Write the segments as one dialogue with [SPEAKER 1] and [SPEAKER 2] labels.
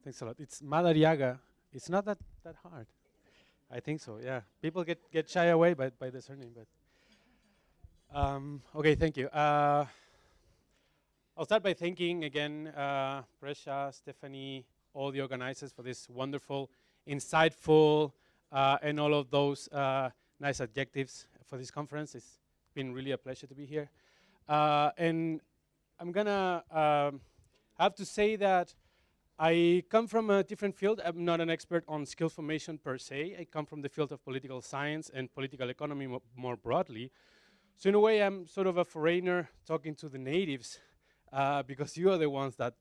[SPEAKER 1] Thanks a lot. It's Madariaga. It's not that hard. I think so. Yeah. People get shy away by the surname, but okay. Thank you. I'll start by thanking again Presha, Stephanie, all the organizers for this wonderful, insightful, and all of those nice adjectives for this conference. It's been really a pleasure to be here. And I'm gonna have to say that I come from a different field. I'm not an expert on skill formation per se. I come from the field of political science and political economy more broadly. So in a way, I'm sort of a foreigner talking to the natives because you are the ones that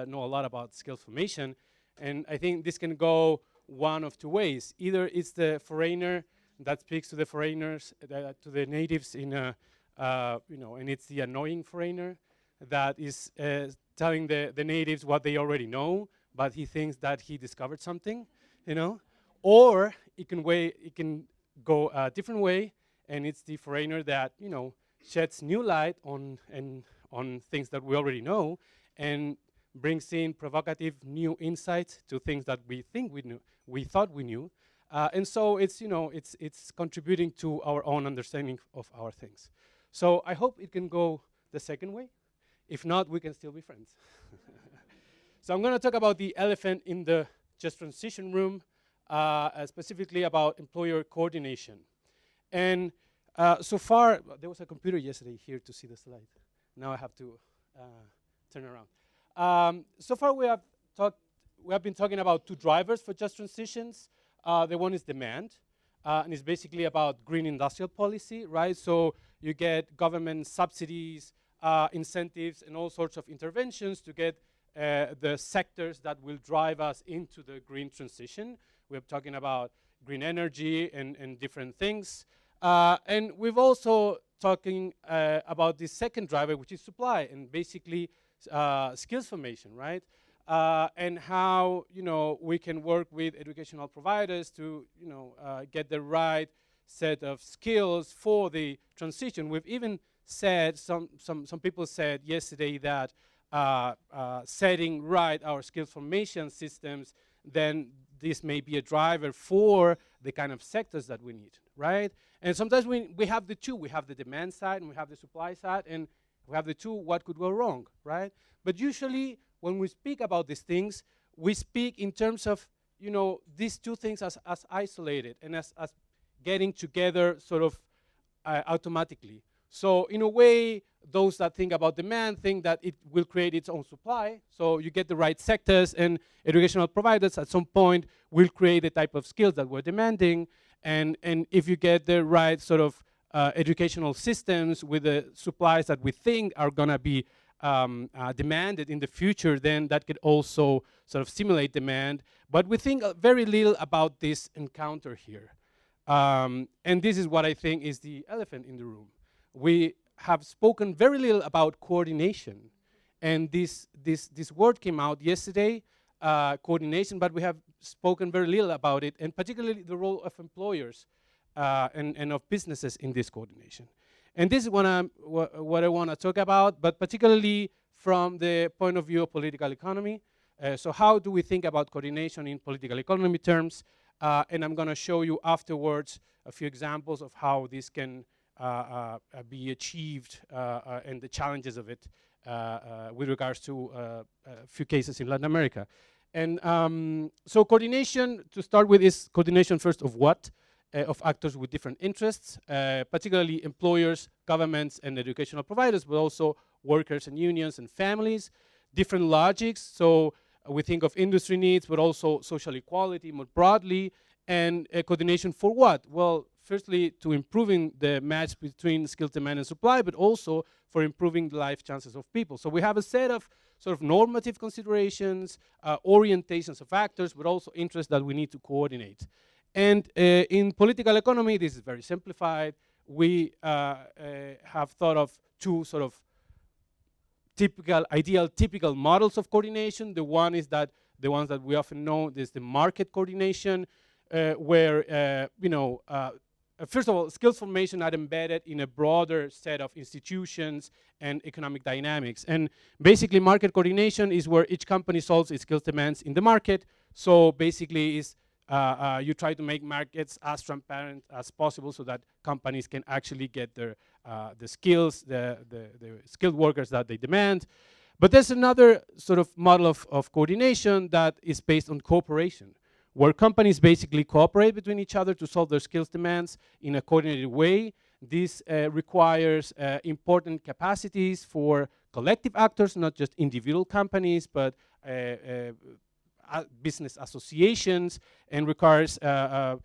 [SPEAKER 1] know a lot about skill formation. And I think this can go one of two ways. Either it's the foreigner that speaks to the foreigners, to the natives in a, and it's the annoying foreigner that is telling the natives what they already know, but he thinks that he discovered something, Or it can go a different way, and it's the foreigner that sheds new light on things that we already know, and brings in provocative new insights to things that we thought we knew, and so it's contributing to our own understanding of our things. So I hope it can go the second way. If not, we can still be friends. So I'm going to talk about the elephant in the just transition room, specifically about employer coordination. And so far, there was a computer yesterday here to see the slide. Now I have to turn around. So far, we have been talking about two drivers for just transitions. The one is demand, and it's basically about green industrial policy, right? So you get government subsidies, incentives, and all sorts of interventions to get the sectors that will drive us into the green transition. We're talking about green energy and different things. And we've also talking about the second driver, which is supply, and basically skills formation, right? And how we can work with educational providers to get the right set of skills for the transition. We've even said some people said yesterday that setting right our skills formation systems, then this may be a driver for the kind of sectors that we need, right? And sometimes we have the two. We have the demand side and we have the supply side, and we have the two. What could go wrong, right? But usually when we speak about these things, we speak in terms of these two things as isolated and as getting together sort of automatically. So in a way, those that think about demand think that it will create its own supply. So you get the right sectors, and educational providers at some point will create the type of skills that we're demanding. And if you get the right sort of educational systems with the supplies that we think are going to be demanded in the future, then that could also sort of stimulate demand. But we think very little about this encounter here. And this is what I think is the elephant in the room. We have spoken very little about coordination, and this word came out yesterday, coordination, but we have spoken very little about it, and particularly the role of employers and of businesses in this coordination. And this is what I want to talk about, but particularly from the point of view of political economy. So how do we think about coordination in political economy terms? And I'm going to show you afterwards a few examples of how this can be achieved and the challenges of it with regards to a few cases in Latin America. And so coordination, to start with, is coordination first of what? Of actors with different interests, particularly employers, governments, and educational providers, but also workers and unions and families. Different logics, so we think of industry needs, but also social equality more broadly. And coordination for what? Well, firstly, to improving the match between skill demand and supply, but also for improving the life chances of people. So we have a set of sort of normative considerations, orientations of actors, but also interests that we need to coordinate. And in political economy, this is very simplified. We have thought of two sort of typical models of coordination. The one is that the ones that we often know is the market coordination, where first of all, skills formation are embedded in a broader set of institutions and economic dynamics. And basically, market coordination is where each company solves its skills demands in the market. So basically, you try to make markets as transparent as possible so that companies can actually get the skills, the skilled workers that they demand. But there's another sort of model of coordination that is based on cooperation, where companies basically cooperate between each other to solve their skills demands in a coordinated way. This requires important capacities for collective actors, not just individual companies, but business associations, and requires a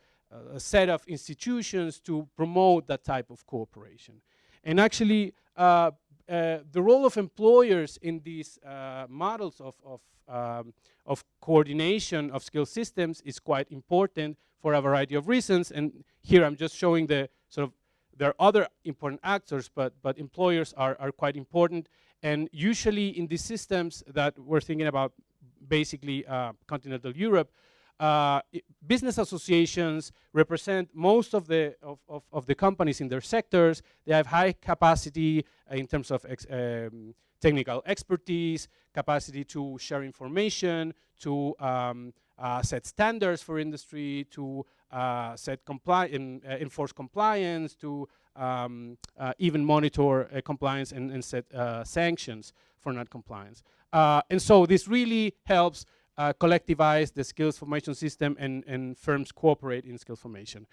[SPEAKER 1] set of institutions to promote that type of cooperation. And actually, the role of employers in these models of coordination of skill systems is quite important for a variety of reasons. And here I'm just showing the sort of, there are other important actors, but employers are quite important. And usually in these systems that we're thinking about, basically continental Europe, business associations represent most of the companies in their sectors. They have high capacity in terms of technical expertise, capacity to share information, to set standards for industry, to enforce compliance, to even monitor compliance and set sanctions for non-compliance. And so this really helps collectivize the skills formation system, and firms cooperate in skills formation.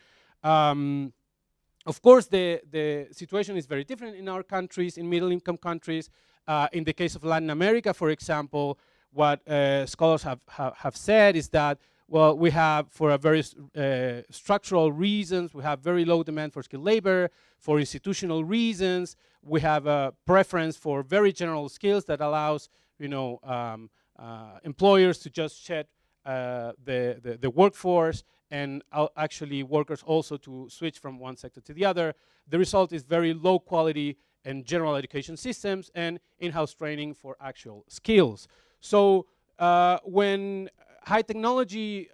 [SPEAKER 1] Of course, the situation is very different in our countries, in middle-income countries. In the case of Latin America, for example, what scholars have said is that, well, we have, for a very structural reasons, we have very low demand for skilled labor. For institutional reasons, we have a preference for very general skills that allows, employers to just shed the workforce, and actually workers also to switch from one sector to the other. The result is very low quality and general education systems and in-house training for actual skills. So when high technology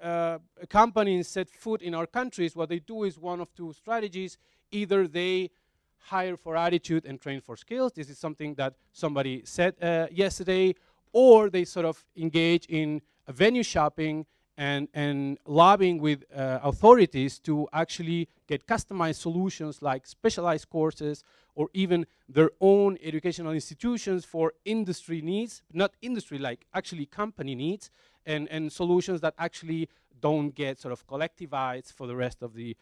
[SPEAKER 1] companies set foot in our countries, what they do is one of two strategies. Either they hire for attitude and train for skills. This is something that somebody said yesterday. Or they sort of engage in venue shopping and lobbying with authorities to actually get customized solutions like specialized courses, or even their own educational institutions for industry needs, not industry, like actually company needs, and solutions that actually don't get sort of collectivized for the rest of the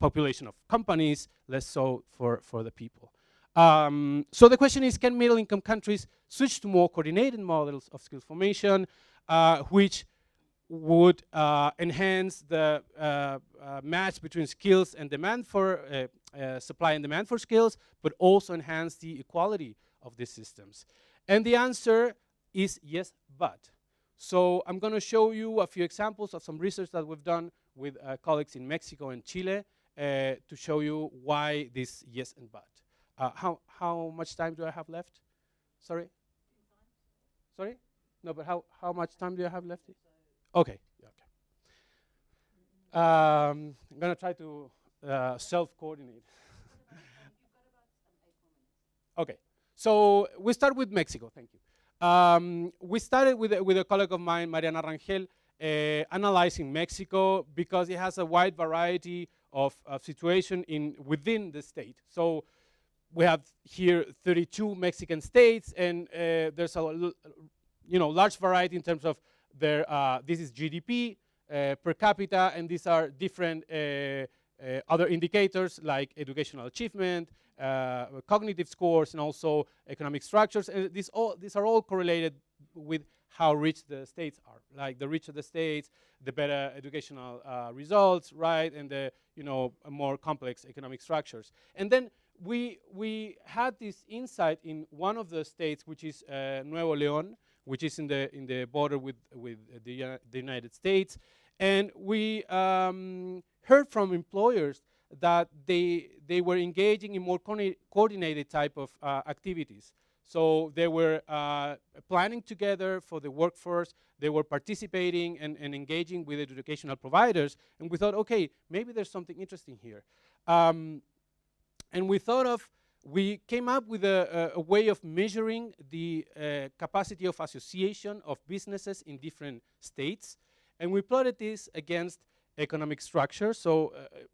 [SPEAKER 1] population of companies, less so for the people. So the question is, can middle-income countries switch to more coordinated models of skills formation, which would enhance the match between skills and demand for supply and demand for skills, but also enhance the equality of these systems? And the answer is yes, but. So I'm going to show you a few examples of some research that we've done with colleagues in Mexico and Chile to show you why this yes and but. How much time do I have left? Sorry? Sorry? No, but how much time do I have left? Okay. Okay. I'm going to try to self-coordinate. Okay. So we start with Mexico. Thank you. We started with a colleague of mine, Mariana Rangel, analyzing Mexico because it has a wide variety of situation within the state. So we have here 32 Mexican states, and there's a large variety in terms of their, this is GDP per capita, and these are different other indicators like educational achievement, cognitive scores, and also economic structures. These are all correlated with how rich the states are. Like the richer the states, the better educational results, right, and the more complex economic structures. And then we had this insight in one of the states, which is Nuevo León, which is in the border with the United States, and we heard from employers that they were engaging in more coordinated type of activities. So they were planning together for the workforce. They were participating and engaging with educational providers. And we thought, okay, maybe there's something interesting here. And we came up with a way of measuring the capacity of association of businesses in different states. And we plotted this against economic structure. So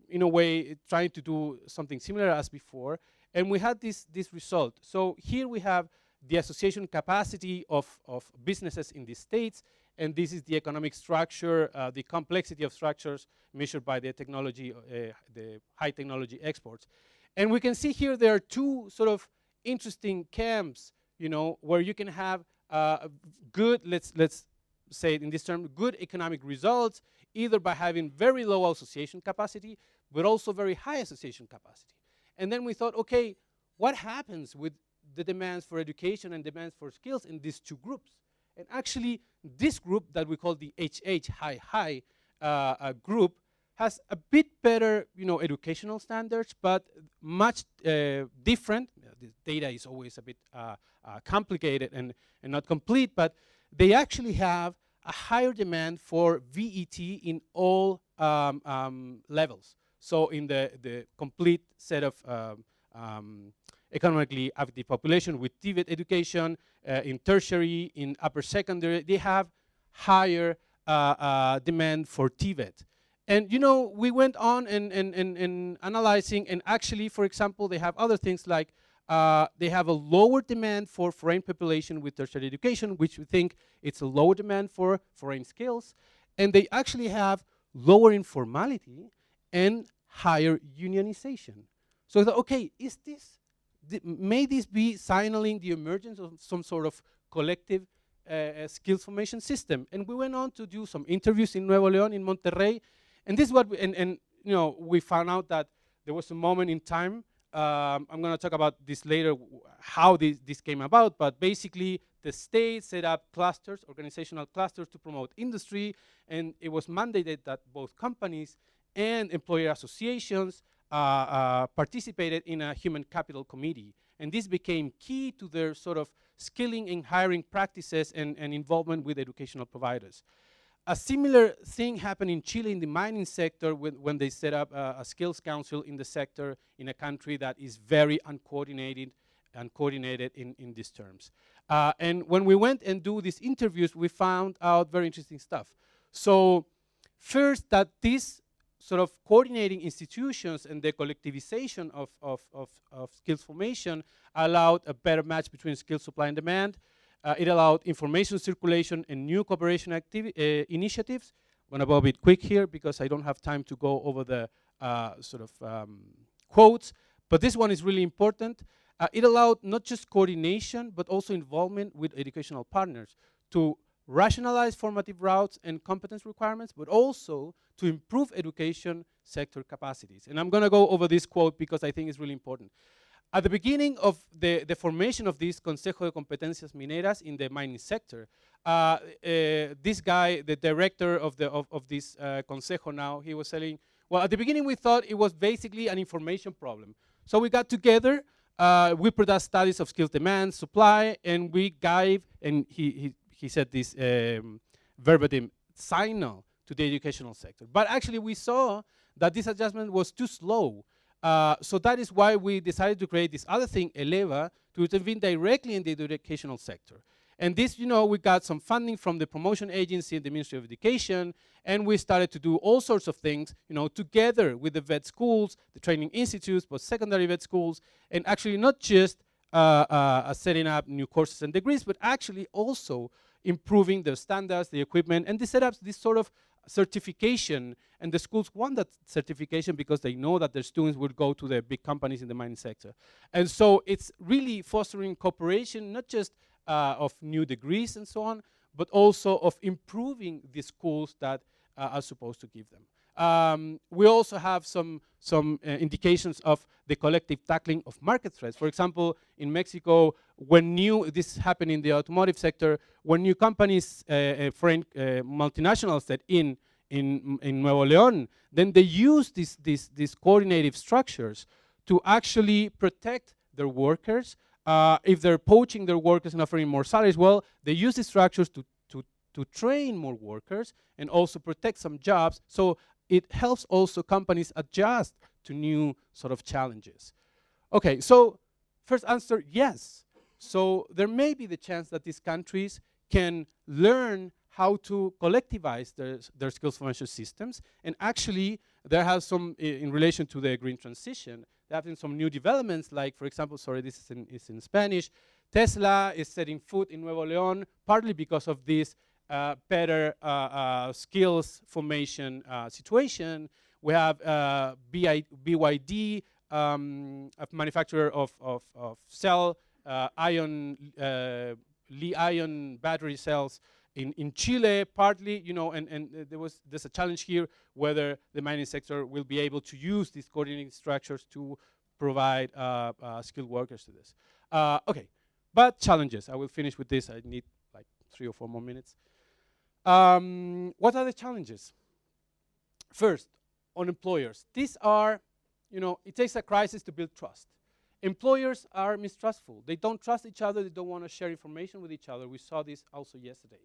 [SPEAKER 1] in a way, trying to do something similar as before. And we had this result. So here we have the association capacity of businesses in the states. And this is the economic structure, the complexity of structures measured by the technology, the high technology exports. And we can see here there are two sort of interesting camps, you know, where you can have good, let's say it in this term, good economic results, either by having very low association capacity, but also very high association capacity. And then we thought, okay, what happens with the demands for education and demands for skills in these two groups? And actually, this group that we call the HH, high group, has a bit better, you know, educational standards, but much different. The data is always a bit complicated and not complete, but they actually have a higher demand for VET in all levels. So in the complete set of economically active population with TVET education, in tertiary, in upper secondary, they have higher demand for TVET. And you know, we went on and analyzing, and actually, for example, they have other things like they have a lower demand for foreign population with tertiary education, which we think it's a lower demand for foreign skills, and they actually have lower informality and higher unionization. So I thought, okay, may this be signaling the emergence of some sort of collective skills formation system? And we went on to do some interviews in Nuevo León, in Monterrey, and this is what, and you know, we found out that there was a moment in time. I'm going to talk about this later, how this came about, but basically the state set up clusters, organizational clusters, to promote industry, and it was mandated that both companies and employer associations participated in a human capital committee. And this became key to their sort of skilling and hiring practices and involvement with educational providers. A similar thing happened in Chile in the mining sector when they set up a skills council in the sector in a country that is very uncoordinated in these terms. And when we went and do these interviews, we found out very interesting stuff. So first, that these sort of coordinating institutions and the collectivization of skills formation allowed a better match between skills supply and demand. It allowed information circulation and new cooperation initiatives. I'm going to go a bit quick here because I don't have time to go over the quotes, but this one is really important. It allowed not just coordination, but also involvement with educational partners to rationalize formative routes and competence requirements, but also to improve education sector capacities. And I'm going to go over this quote because I think it's really important. At the beginning of the formation of this Consejo de Competencias Mineras in the mining sector, this guy, the director of this Consejo now, he was saying, well, at the beginning we thought it was basically an information problem. So we got together, we produced studies of skills demand, supply, and we gave, and he said this verbatim, signal to the educational sector. But actually we saw that this adjustment was too slow. So that is why we decided to create this other thing, Eleva, to intervene directly in the educational sector. And this, you know, we got some funding from the promotion agency and the Ministry of Education, and we started to do all sorts of things, you know, together with the vet schools, the training institutes, post-secondary vet schools, and actually not just setting up new courses and degrees, but actually also improving their standards, the equipment, and they set up this sort of certification, and the schools want that certification because they know that their students will go to the big companies in the mining sector. And so it's really fostering cooperation, not just of new degrees and so on, but also of improving the schools that are supposed to give them. We also have some indications of the collective tackling of market threats. For example, in Mexico, when this happened in the automotive sector, when new companies, foreign multinationals that in Nuevo León, then they use these coordinative structures to actually protect their workers If they're poaching their workers and offering more salaries, well, they use these structures to train more workers and also protect some jobs. So it helps also companies adjust to new sort of challenges. Okay, so first answer, yes. So there may be the chance that these countries can learn how to collectivize their skills formation systems. And actually, there have some, in relation to the green transition, there have been some new developments, like, for example, sorry, this is in Spanish. Tesla is setting foot in Nuevo León, partly because of this better skills formation situation. We have BYD, a manufacturer of cell Li-ion battery cells in Chile, partly, you know, and there's a challenge here whether the mining sector will be able to use these coordinating structures to provide skilled workers to this. Okay, but challenges. I will finish with this. I need like 3 or 4 more minutes. What are the challenges? First, on employers. These are, you know, it takes a crisis to build trust. Employers are mistrustful. They don't trust each other. They don't want to share information with each other. We saw this also yesterday.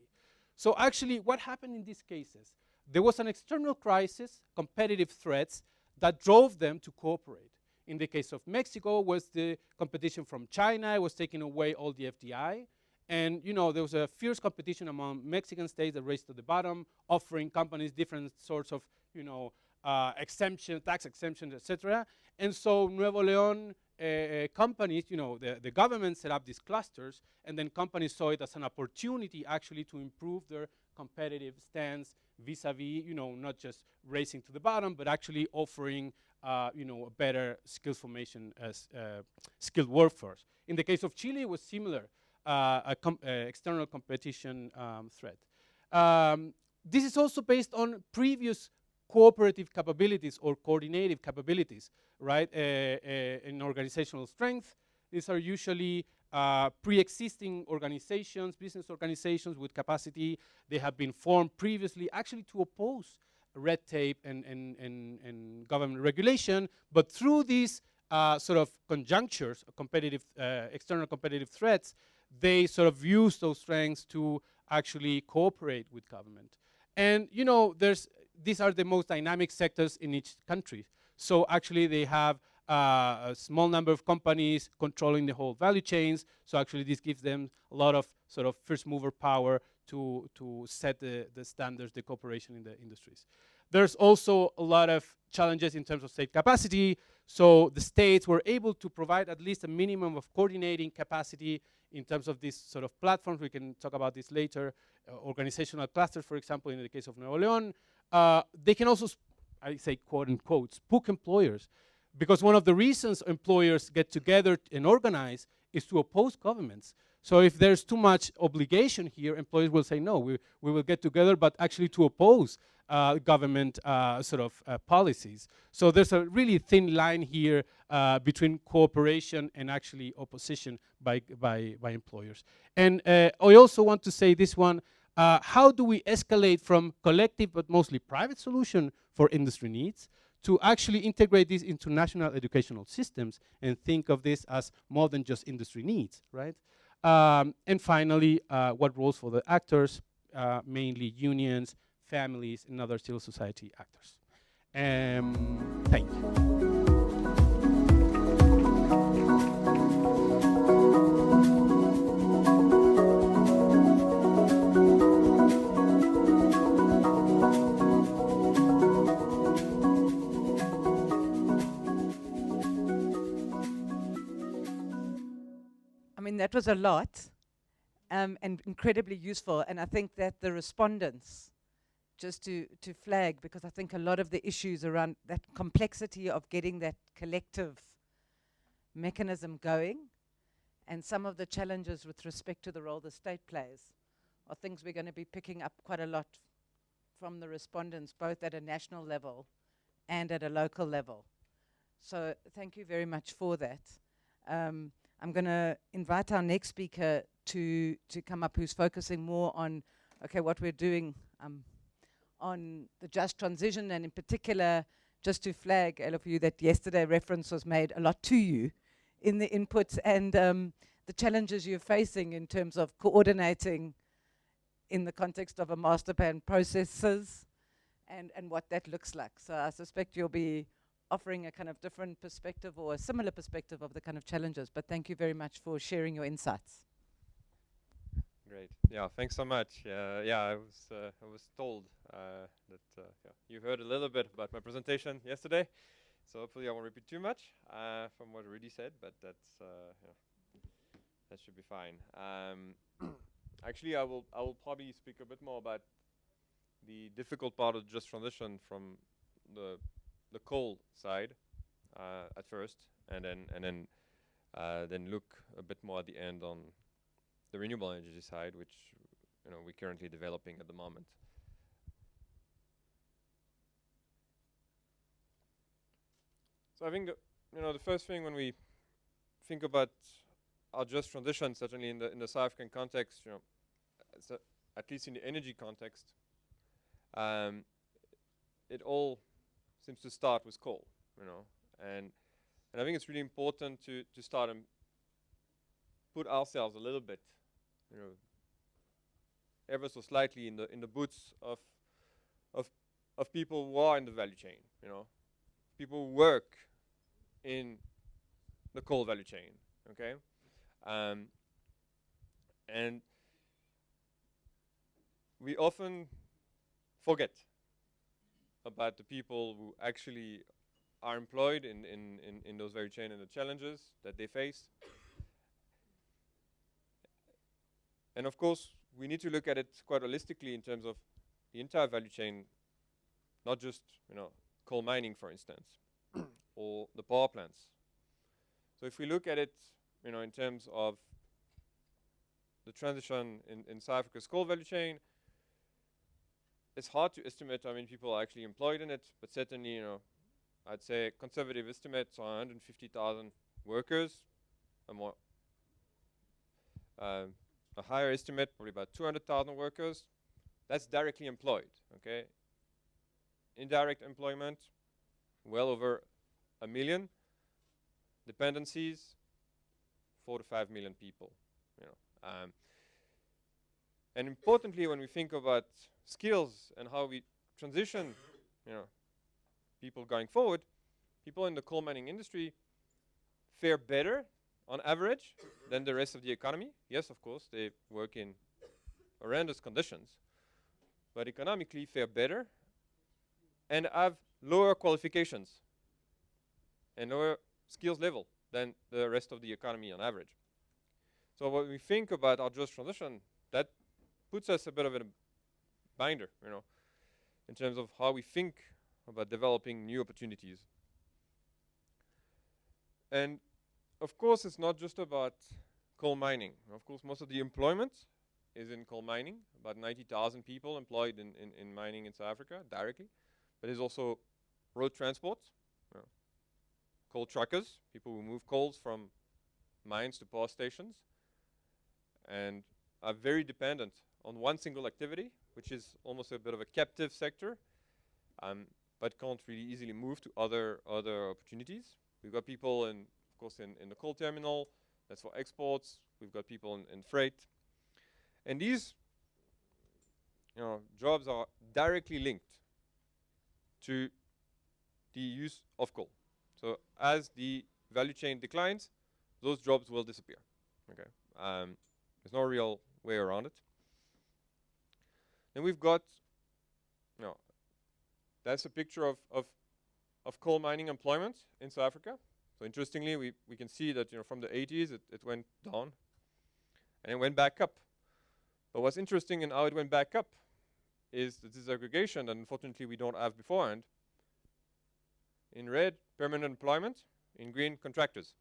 [SPEAKER 1] So actually, what happened in these cases? There was an external crisis, competitive threats, that drove them to cooperate. In the case of Mexico, was the competition from China. It was taking away all the FDI. And you know, there was a fierce competition among Mexican states that raced to the bottom, offering companies different sorts of, you know, exemption, tax exemptions, etc. And so Nuevo León companies, you know, the government set up these clusters, and then companies saw it as an opportunity actually to improve their competitive stance vis-a-vis, you know, not just racing to the bottom, but actually offering, you know, a better skills formation as skilled workforce. In the case of Chile, it was similar, external competition threat. This is also based on previous cooperative capabilities or coordinative capabilities, right? In organizational strength, these are usually pre-existing organizations, business organizations with capacity. They have been formed previously actually to oppose red tape and government regulation, but through these sort of conjunctures, competitive, external competitive threats, they sort of use those strengths to actually cooperate with government. And you know, these are the most dynamic sectors in each country. So actually they have a small number of companies controlling the whole value chains. So actually this gives them a lot of sort of first mover power to set the standards, the cooperation in the industries. There's also a lot of challenges in terms of state capacity. So the states were able to provide at least a minimum of coordinating capacity in terms of these sort of platforms. We can talk about this later. Organizational clusters, for example, in the case of Nuevo León. They can also, I say quote unquote, spook employers. Because one of the reasons employers get together and organize is to oppose governments. So if there's too much obligation here, employers will say, no, we will get together, but actually to oppose government sort of policies. So there's a really thin line here between cooperation and actually opposition by employers. And I also want to say this one, how do we escalate from collective but mostly private solution for industry needs to actually integrate this into national educational systems and think of this as more than just industry needs, right? And finally, what roles for the actors, mainly unions, families, and other civil society actors. Thank you.
[SPEAKER 2] I mean, that was a lot and incredibly useful. And I think that the respondents, just to flag, because I think a lot of the issues around that complexity of getting that collective mechanism going and some of the challenges with respect to the role the state plays are things we're going to be picking up quite a lot from the respondents, both at a national level and at a local level. So thank you very much for that. I'm going to invite our next speaker to come up, who's focusing more on, okay, what we're doing on the just transition, and in particular, just to flag all of you that yesterday reference was made a lot to you in the inputs, and the challenges you're facing in terms of coordinating in the context of a master plan processes and what that looks like. So I suspect you'll be offering a kind of different perspective or a similar perspective of the kind of challenges. But thank you very much for sharing your insights.
[SPEAKER 3] Great. Yeah, thanks so much. Yeah, I was told that yeah, you heard a little bit about my presentation yesterday, so hopefully I won't repeat too much from what Rudy said, but yeah, that should be fine. Actually, I will probably speak a bit more about the difficult part of just transition from the coal side at first, and then look a bit more at the end on the renewable energy side, which we're currently developing at the moment. So I think the first thing when we think about our just transition, certainly in the South African context, at least in the energy context, it all seems to start with coal, and I think it's really important to start and put ourselves a little bit, ever so slightly in the boots of people who are in the value chain, people who work in the coal value chain, okay, and we often forget about the people who actually are employed in those value chain and the challenges that they face. And of course, we need to look at it quite holistically in terms of the entire value chain, not just coal mining, for instance, or the power plants. So if we look at it, in terms of the transition in South Africa's coal value chain, it's hard to estimate how many people are actually employed in it, but certainly, I'd say conservative estimates are 150,000 workers, a higher estimate, probably about 200,000 workers. That's directly employed, okay? Indirect employment, well over 1 million. Dependencies, 4 to 5 million people, and importantly, when we think about skills and how we transition, people going forward, people in the coal mining industry fare better on average than the rest of the economy. Yes, of course, they work in horrendous conditions, but economically fare better and have lower qualifications and lower skills level than the rest of the economy on average. So when we think about our just transition, that puts us a bit of a binder, in terms of how we think about developing new opportunities. And of course, it's not just about coal mining. Of course, most of the employment is in coal mining, about 90,000 people employed in mining in South Africa directly. But there's also road transport, coal truckers, people who move coals from mines to power stations, and are very dependent on one single activity, which is almost a bit of a captive sector, but can't really easily move to other opportunities. We've got people in the coal terminal, that's for exports. We've got people in freight. And these jobs are directly linked to the use of coal. So as the value chain declines, those jobs will disappear. Okay, there's no real way around it. Then we've got, that's a picture of coal mining employment in South Africa. So interestingly, we can see that from the 80s it went down and it went back up. But what's interesting in how it went back up is the disaggregation that unfortunately we don't have beforehand. In red, permanent employment. In green, contractors.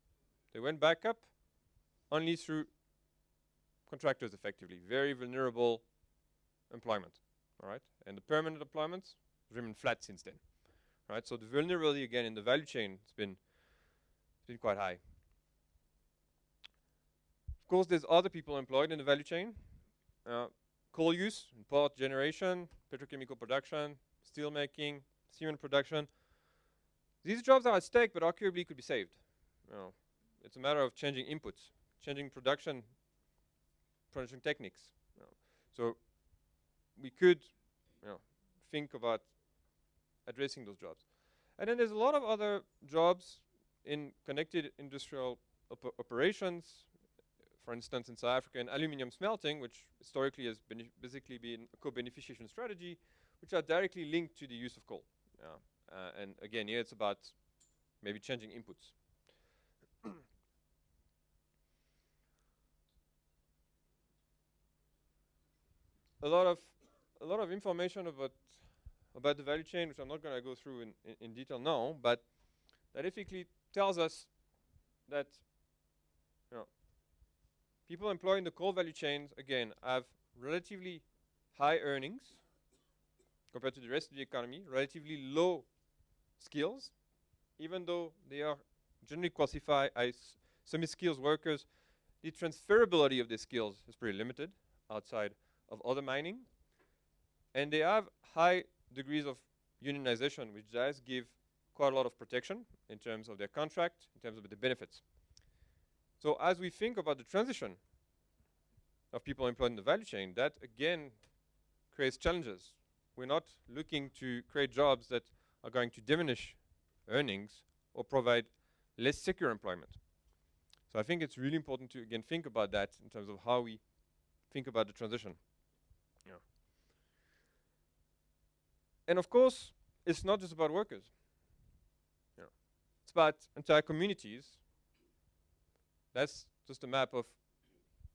[SPEAKER 3] They went back up only through contractors, effectively. Very vulnerable employment. All right, and the permanent employment's remained flat since then. All right, so the vulnerability again in the value chain has been quite high. Of course, there's other people employed in the value chain. Coal use, power generation, petrochemical production, steel making, cement production. These jobs are at stake, but arguably could be saved. It's a matter of changing inputs, changing production techniques. So we could think about addressing those jobs. And then there's a lot of other jobs in connected industrial operations, for instance, in South Africa, in aluminium smelting, which historically has basically been a co-beneficiation strategy, which are directly linked to the use of coal. And again, here it's about maybe changing inputs. a lot of information about the value chain, which I'm not going to go through in detail now, but that effectively tells us that people employed in the coal value chains, again, have relatively high earnings compared to the rest of the economy, relatively low skills, even though they are generally classified as semi-skilled workers. The transferability of their skills is pretty limited outside of other mining. And they have high degrees of unionization, which does give quite a lot of protection in terms of their contract, in terms of the benefits. So as we think about the transition of people employed in the value chain, that again creates challenges. We're not looking to create jobs that are going to diminish earnings or provide less secure employment. So I think it's really important to again think about that in terms of how we think about the transition. And of course, it's not just about workers. It's about entire communities. That's just a map of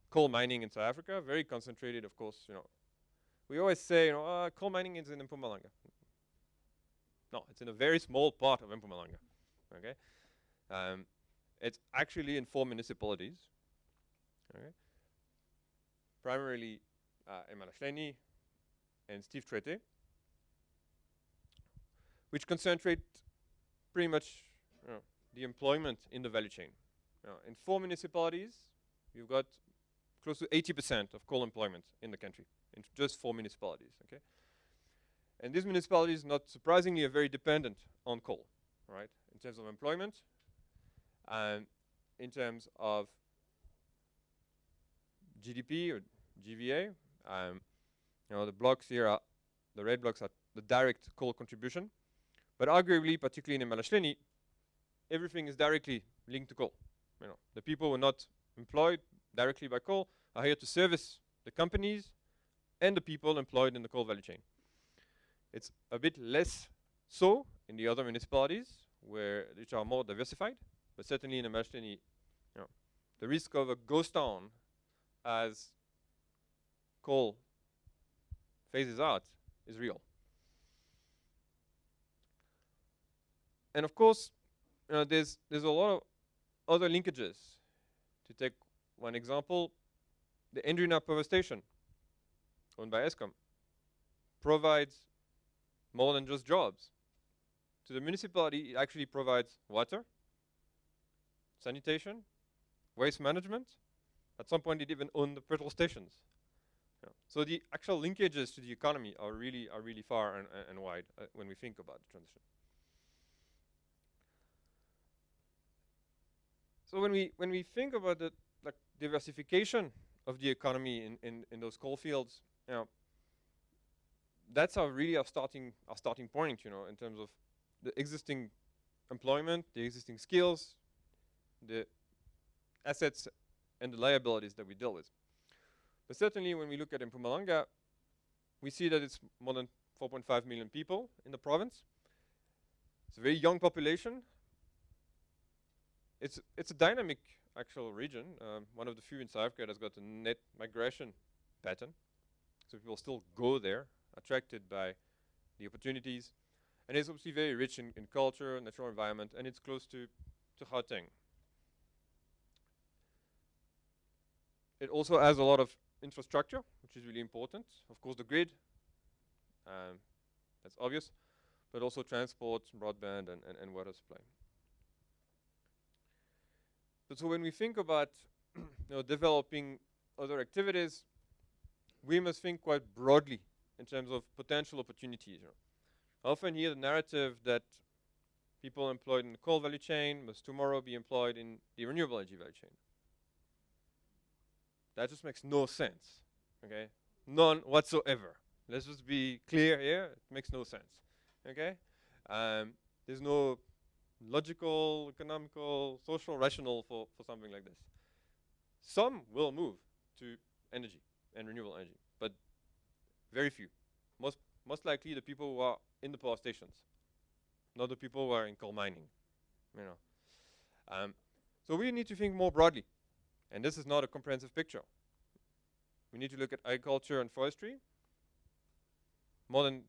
[SPEAKER 3] coal mining in South Africa, very concentrated, of course. We always say, coal mining is in Mpumalanga. No, it's in a very small part of Mpumalanga. Okay, it's actually in 4 municipalities. Okay, primarily Emalahleni and Steve Trete, which concentrate pretty much the employment in the value chain. In 4 municipalities, you've got close to 80% of coal employment in the country, in just 4 municipalities. Okay, and these municipalities, not surprisingly, are very dependent on coal, right? In terms of employment, and in terms of GDP or GVA. The blocks here are, the red blocks are the direct coal contribution. But arguably, particularly in Emalahleni, everything is directly linked to coal. The people who are not employed directly by coal are here to service the companies and the people employed in the coal value chain. It's a bit less so in the other municipalities, which are more diversified, but certainly in Emalahleni, the risk of a ghost town as coal phases out is real. And of course, there's a lot of other linkages. To take one example, the Endrina power station, owned by Eskom, provides more than just jobs. To the municipality, it actually provides water, sanitation, waste management. At some point, it even owned the petrol stations. So the actual linkages to the economy are really far and wide when we think about the transition. So when we think about the diversification of the economy in those coal fields, that's our starting point, in terms of the existing employment, the existing skills, the assets, and the liabilities that we deal with. But certainly when we look at Mpumalanga, we see that it's more than 4.5 million people in the province. It's a very young population. It's a dynamic actual region, one of the few in South Africa that's got a net migration pattern. So people still go there, attracted by the opportunities. And it's obviously very rich in culture, natural environment, and it's close to Gauteng. It also has a lot of infrastructure, which is really important. Of course, the grid, that's obvious, but also transport, broadband, and water supply. But so when we think about developing other activities, we must think quite broadly in terms of potential opportunities. I often hear the narrative that people employed in the coal value chain must tomorrow be employed in the renewable energy value chain. That just makes no sense. Okay? None whatsoever. Let's just be clear here. It makes no sense. Okay? There's no logical, economical, social rationale for something like this. Some will move to energy and renewable energy, but very few. Most likely the people who are in the power stations, not the people who are in coal mining. You know. So we need to think more broadly, and this is not a comprehensive picture. We need to look at agriculture and forestry. More than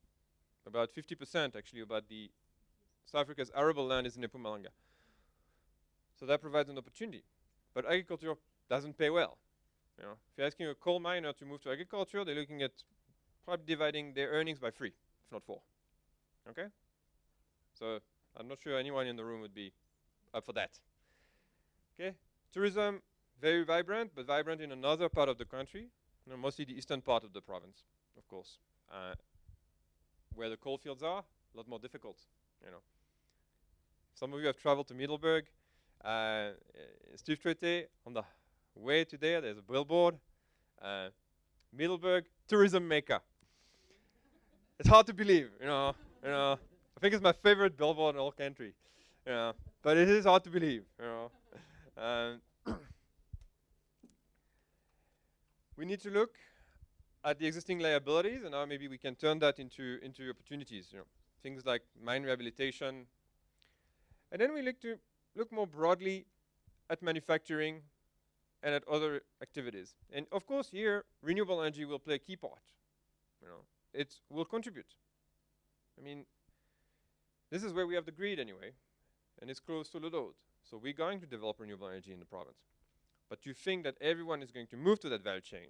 [SPEAKER 3] about 50% actually about the South Africa's arable land is in Mpumalanga. So that provides an opportunity. But agriculture doesn't pay well. You know, if you're asking a coal miner to move to agriculture, they're looking at probably dividing their earnings by 3, if not 4. Okay? So I'm not sure anyone in the room would be up for that. Okay? Tourism, very vibrant, but vibrant in another part of the country, you know, mostly the eastern part of the province, of course. Where the coal fields are, a lot more difficult, you know. Some of you have traveled to Middelburg. Steve Trete, on the way to there's a billboard. Middelburg, tourism mecca. It's hard to believe, you know. I think it's my favorite billboard in the whole country, you know. But it is hard to believe, you know. We need to look at the existing liabilities, and now maybe we can turn that into opportunities. You know, things like mine rehabilitation, and then we look more broadly at manufacturing and at other activities. And of course, here renewable energy will play a key part. You know, it will contribute. I mean, this is where we have the grid anyway, and it's close to the load. So we're going to develop renewable energy in the province. But you think that everyone is going to move to that value chain,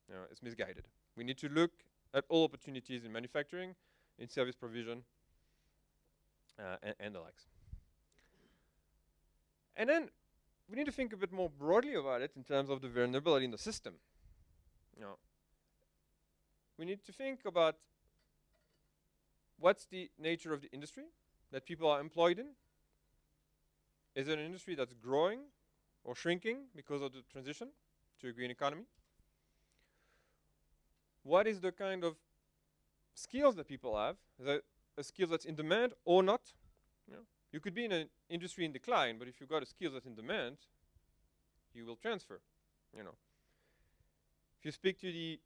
[SPEAKER 3] you know, it's misguided. We need to look at all opportunities in manufacturing, in service provision, and the likes. And then we need to think a bit more broadly about it in terms of the vulnerability in the system. You know, we need to think about what's the nature of the industry that people are employed in. Is it an industry that's growing or shrinking because of the transition to a green economy? What is the kind of skills that people have? Is that a skill that's in demand or not? You know, you could be in an industry in decline, but if you've got a skill that's in demand, you will transfer. You know, if you speak to the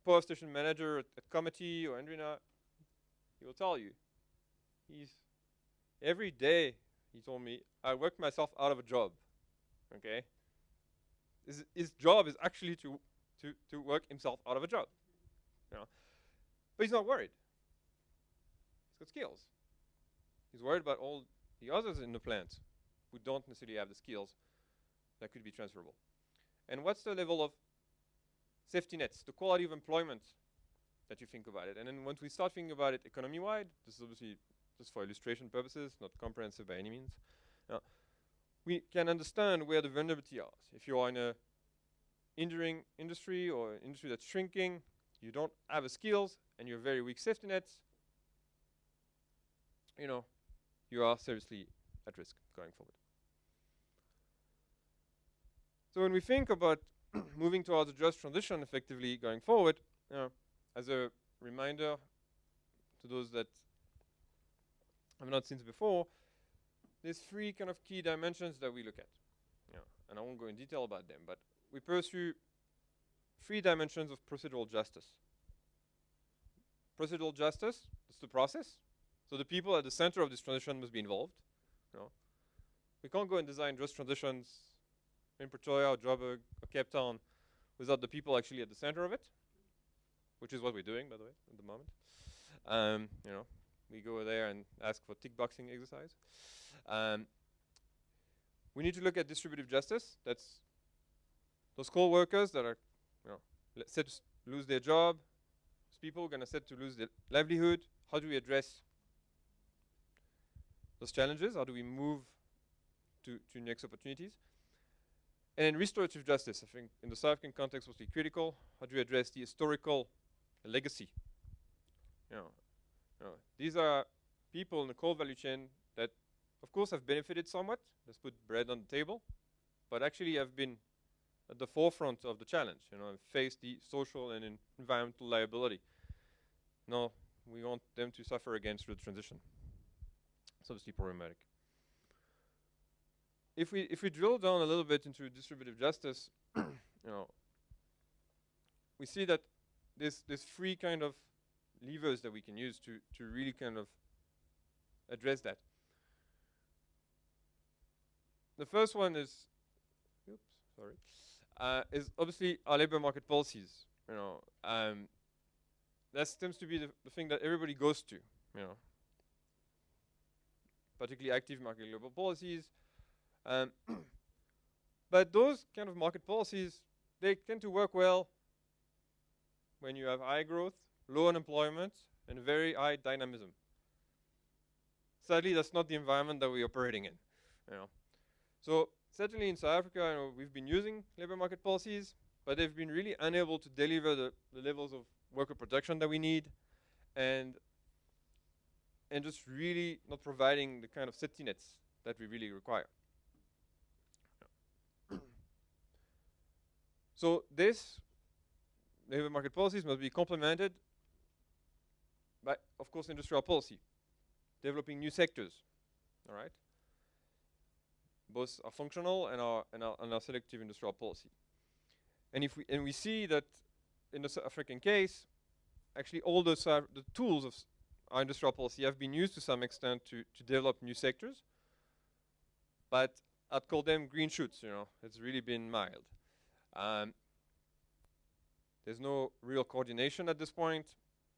[SPEAKER 3] power station manager at Comity or Andrina, he will tell you, every day, he told me, I work myself out of a job. Okay, his job is actually to work himself out of a job. You know, but he's not worried. He's got skills. He's worried about all the others in the plant who don't necessarily have the skills that could be transferable. And what's the level of safety nets, the quality of employment that you think about it? And then once we start thinking about it economy-wide, this is obviously just for illustration purposes, not comprehensive by any means. We can understand where the vulnerability are. If you are in a enduring industry or an industry that's shrinking, you don't have the skills, and you're very weak safety nets, you know, you are seriously at risk going forward. So when we think about moving towards a just transition effectively going forward, as a reminder to those that have not seen this before, there's 3 kind of key dimensions that we look at. And I won't go in detail about them, but we pursue 3 dimensions of procedural justice. Procedural justice is the process. So the people at the center of this transition must be involved. You know, we can't go and design just transitions in Pretoria or Joburg or Cape Town without the people actually at the center of it, which is what we're doing, by the way, at the moment. You know, we go there and ask for tick boxing exercise. We need to look at distributive justice. That's those coal workers that are, you know, set to lose their job. Those people are going to set to lose their livelihood. How do we address those challenges? How do we move to next opportunities? And then restorative justice, I think, in the South African context, was critical. How do we address the historical legacy? You know, these are people in the coal value chain that, of course, have benefited somewhat. Let's put bread on the table, but actually have been at the forefront of the challenge, and face the social and environmental liability. No, we want them to suffer again through the transition. It's obviously problematic. If we drill down a little bit into distributive justice, we see that there's three kind of levers that we can use to really kind of address that. The first one is, is obviously our labor market policies. That tends to be the thing that everybody goes to. Particularly active market labor policies. But those kind of market policies, they tend to work well when you have high growth, low unemployment, and very high dynamism. Sadly, that's not the environment that we're operating in. So certainly in South Africa, we've been using labor market policies, but they've been really unable to deliver the levels of worker protection that we need, and just really not providing the kind of safety nets that we really require. So this labor market policies must be complemented by, of course, industrial policy, developing new sectors. All right. Both are functional and our selective industrial policy. And we see that in the South African case, actually all the tools of our industrial policy have been used to some extent to develop new sectors, but I'd call them green shoots. It's really been mild. There's no real coordination at this point,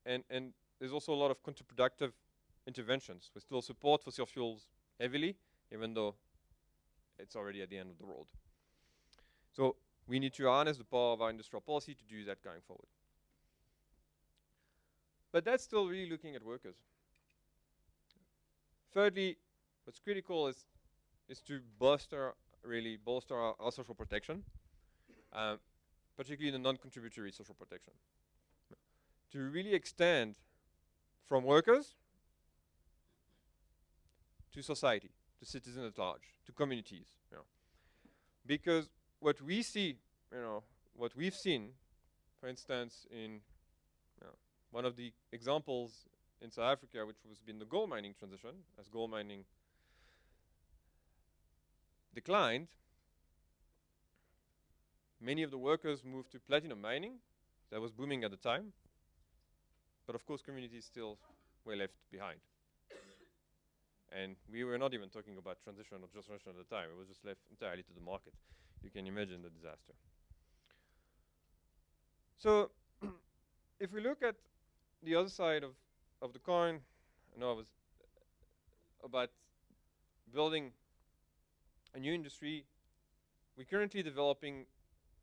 [SPEAKER 3] and there's also a lot of counterproductive interventions. We still support fossil fuels heavily, even though it's already at the end of the road. So we need to harness the power of our industrial policy to do that going forward. But that's still really looking at workers. Thirdly, what's critical is to bolster our social protection, particularly the non-contributory social protection, to really extend from workers to society, to citizens at large, to communities. Because what we see, what we've seen, for instance, in one of the examples in South Africa, which was been the gold mining transition, as gold mining declined, many of the workers moved to platinum mining. That was booming at the time. But of course, communities still were left behind. And we were not even talking about transition or just transition at the time. It was just left entirely to the market. You can imagine the disaster. So if we look at the other side of the coin, I know I was about building a new industry. We're currently developing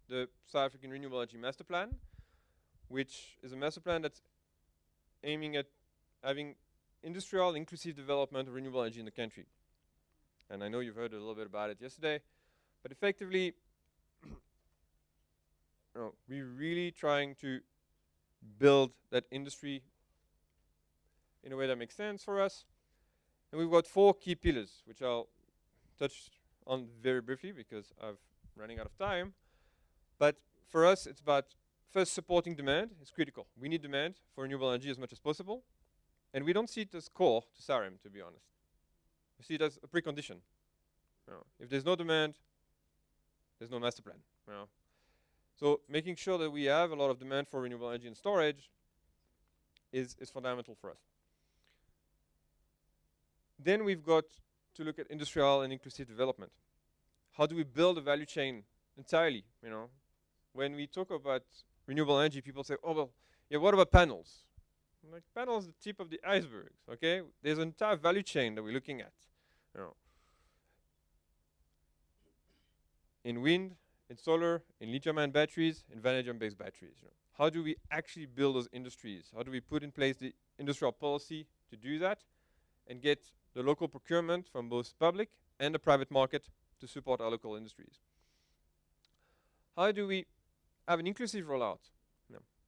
[SPEAKER 3] the South African Renewable Energy Master Plan, which is a master plan that's aiming at having industrial inclusive development of renewable energy in the country. And I know you've heard a little bit about it yesterday, but effectively, we're really trying to build that industry in a way that makes sense for us. And we've got 4 key pillars, which I'll touch on very briefly because I'm running out of time. But for us, it's about first supporting demand. It's critical. We need demand for renewable energy as much as possible. And we don't see it as core to SAREM, to be honest. We see it as a precondition. If there's no demand, there's no master plan. So making sure that we have a lot of demand for renewable energy and storage is fundamental for us. Then we've got to look at industrial and inclusive development. How do we build a value chain entirely? When we talk about renewable energy, people say, oh, well, yeah, what about panels? I'm like, panels are the tip of the iceberg, okay? There's an entire value chain that we're looking at. In wind, in solar, in lithium-ion batteries, in vanadium-based batteries. How do we actually build those industries? How do we put in place the industrial policy to do that and get the local procurement from both public and the private market to support our local industries? How do we have an inclusive rollout?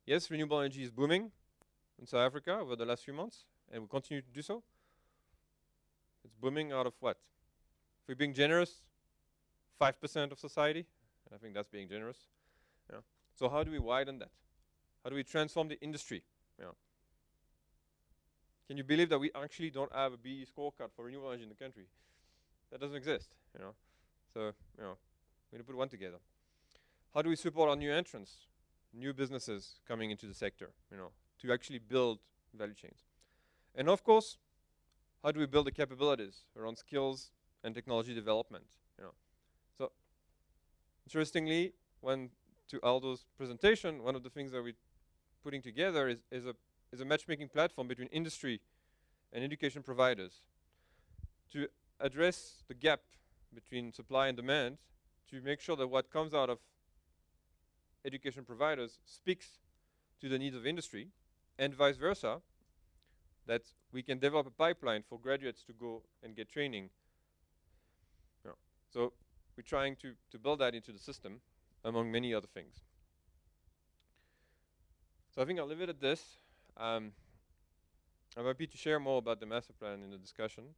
[SPEAKER 3] Yes, renewable energy is booming in South Africa over the last few months, and will continue to do so. It's booming out of what? If we're being generous, 5% of society. And I think that's being generous. Yeah. So how do we widen that? How do we transform the industry? Yeah. Can you believe that we actually don't have a BE scorecard for renewable energy in the country? That doesn't exist, you know. So, you know, we need to put one together. How do we support our new entrants, new businesses coming into the sector, you know, to actually build value chains? And of course, how do we build the capabilities around skills and technology development, you know? So, interestingly, when to Aldo's presentation, one of the things that we're putting together is a matchmaking platform between industry and education providers to address the gap between supply and demand, to make sure that what comes out of education providers speaks to the needs of industry, and vice versa, that we can develop a pipeline for graduates to go and get training. You know, so we're trying to build that into the system, among many other things. So I think I'll leave it at this. I'm happy to share more about the master plan in the discussion.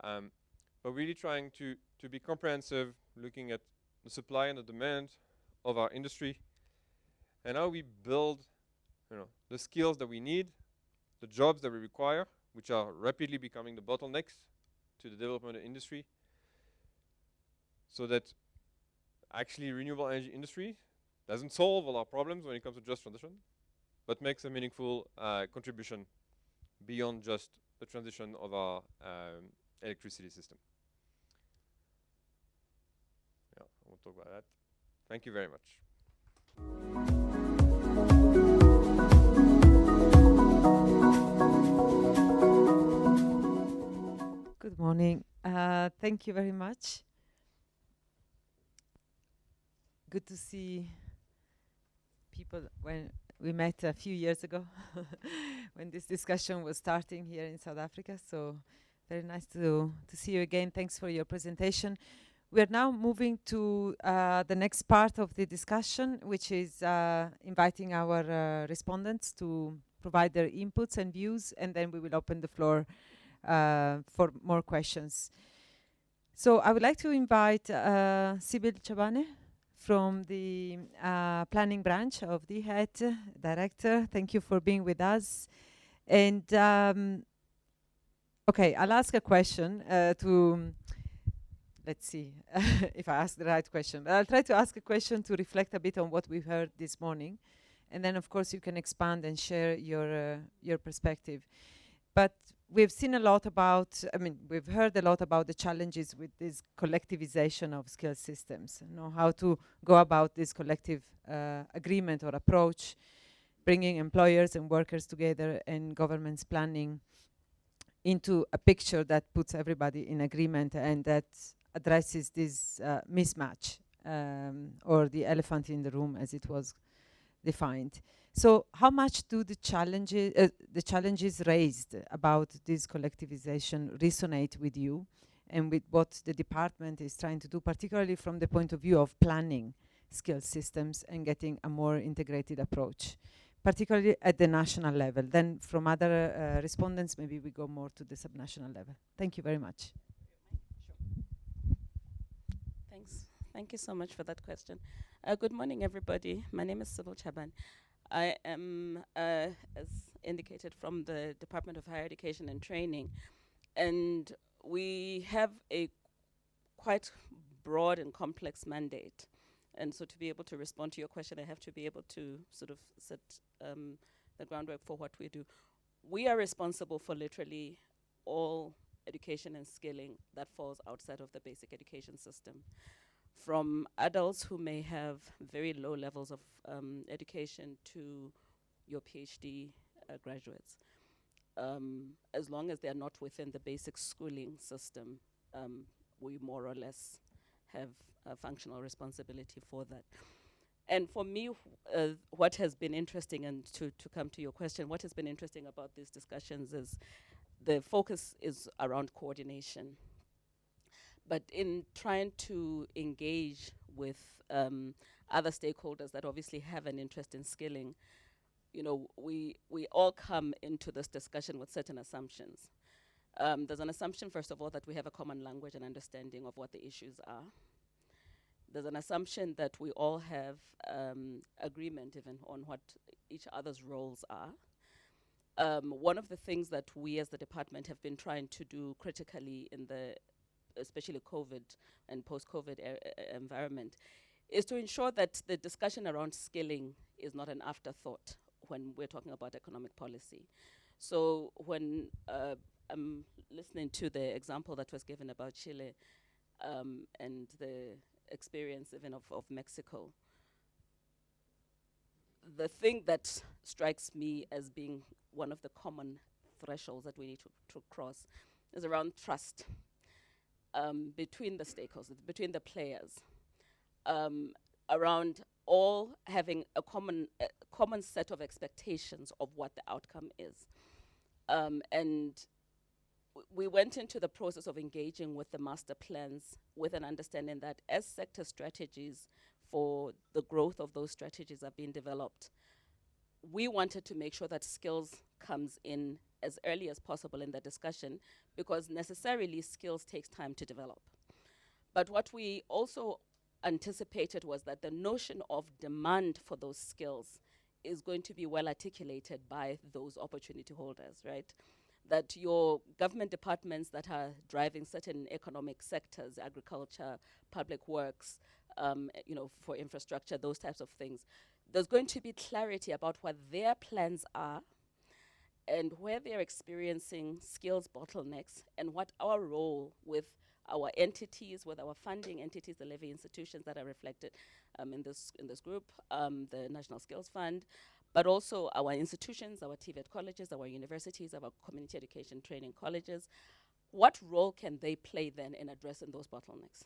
[SPEAKER 3] But really trying to be comprehensive, looking at the supply and the demand of our industry, and how we build, you know, the skills that we need, the jobs that we require, which are rapidly becoming the bottlenecks to the development of industry, so that actually renewable energy industry doesn't solve all our problems when it comes to just transition, but makes a meaningful contribution beyond just the transition of our electricity system. Yeah, I won't talk about that. Thank you very much.
[SPEAKER 2] Good morning. Thank you very much. Good to see people when we met a few years ago when this discussion was starting here in South Africa. So very nice to see you again. Thanks for your presentation. We are now moving to the next part of the discussion, which is inviting our respondents to provide their inputs and views, and then we will open the floor for more questions. So I would like to invite Sibyl Chabane from the planning branch of the DHET, director. Thank you for being with us. And okay, I'll ask a question let's see if I ask the right question, but I'll try to ask a question to reflect a bit on what we've heard this morning. And then of course you can expand and share your perspective. But we've seen a lot about, we've heard a lot about the challenges with this collectivization of skill systems, you know, how to go about this collective agreement or approach, bringing employers and workers together and governments planning into a picture that puts everybody in agreement and that addresses this mismatch or the elephant in the room as it was defined. So how much do the challenges raised about this collectivization resonate with you and with what the department is trying to do, particularly from the point of view of planning skill systems and getting a more integrated approach, particularly at the national level? Then from other respondents, maybe we go more to the subnational level. Thank you very much.
[SPEAKER 4] Thanks. Thank you so much for that question. Good morning, everybody. My name is Sibyl Chaban. I am, as indicated, from the Department of Higher Education and Training. And we have a quite broad and complex mandate. And so to be able to respond to your question, I have to be able to sort of set the groundwork for what we do. We are responsible for literally all education and skilling that falls outside of the basic education system. From adults who may have very low levels of education to your PhD graduates. As long as they're not within the basic schooling system, we more or less have a functional responsibility for that. And for me, what has been interesting, and to come to your question, what has been interesting about these discussions is the focus is around coordination. But in trying to engage with other stakeholders that obviously have an interest in skilling, you know, we all come into this discussion with certain assumptions. There's an assumption, first of all, that we have a common language and understanding of what the issues are. there's an assumption that we all have agreement even on what each other's roles are. One of the things that we as the department have been trying to do critically in the especially COVID and post-COVID environment is to ensure that the discussion around skilling is not an afterthought when we're talking about economic policy. So when I'm listening to the example that was given about Chile and the experience even of Mexico, the thing that strikes me as being one of the common thresholds that we need to cross is around trust between the stakeholders, between the players, around all having a common set of expectations of what the outcome is. And we went into the process of engaging with the master plans with an understanding that as sector strategies for the growth of those strategies are being developed, we wanted to make sure that skills comes in as early as possible in the discussion, because necessarily skills takes time to develop. But what we also anticipated was that the notion of demand for those skills is going to be well articulated by those opportunity holders, right? That your government departments that are driving certain economic sectors, agriculture, public works, for infrastructure, those types of things, there's going to be clarity about what their plans are and where they're experiencing skills bottlenecks, and what our role with our entities, with our funding entities, the levy institutions that are reflected in this group, the National Skills Fund, but also our institutions, our TVET colleges, our universities, our community education training colleges. What role can they play then in addressing those bottlenecks?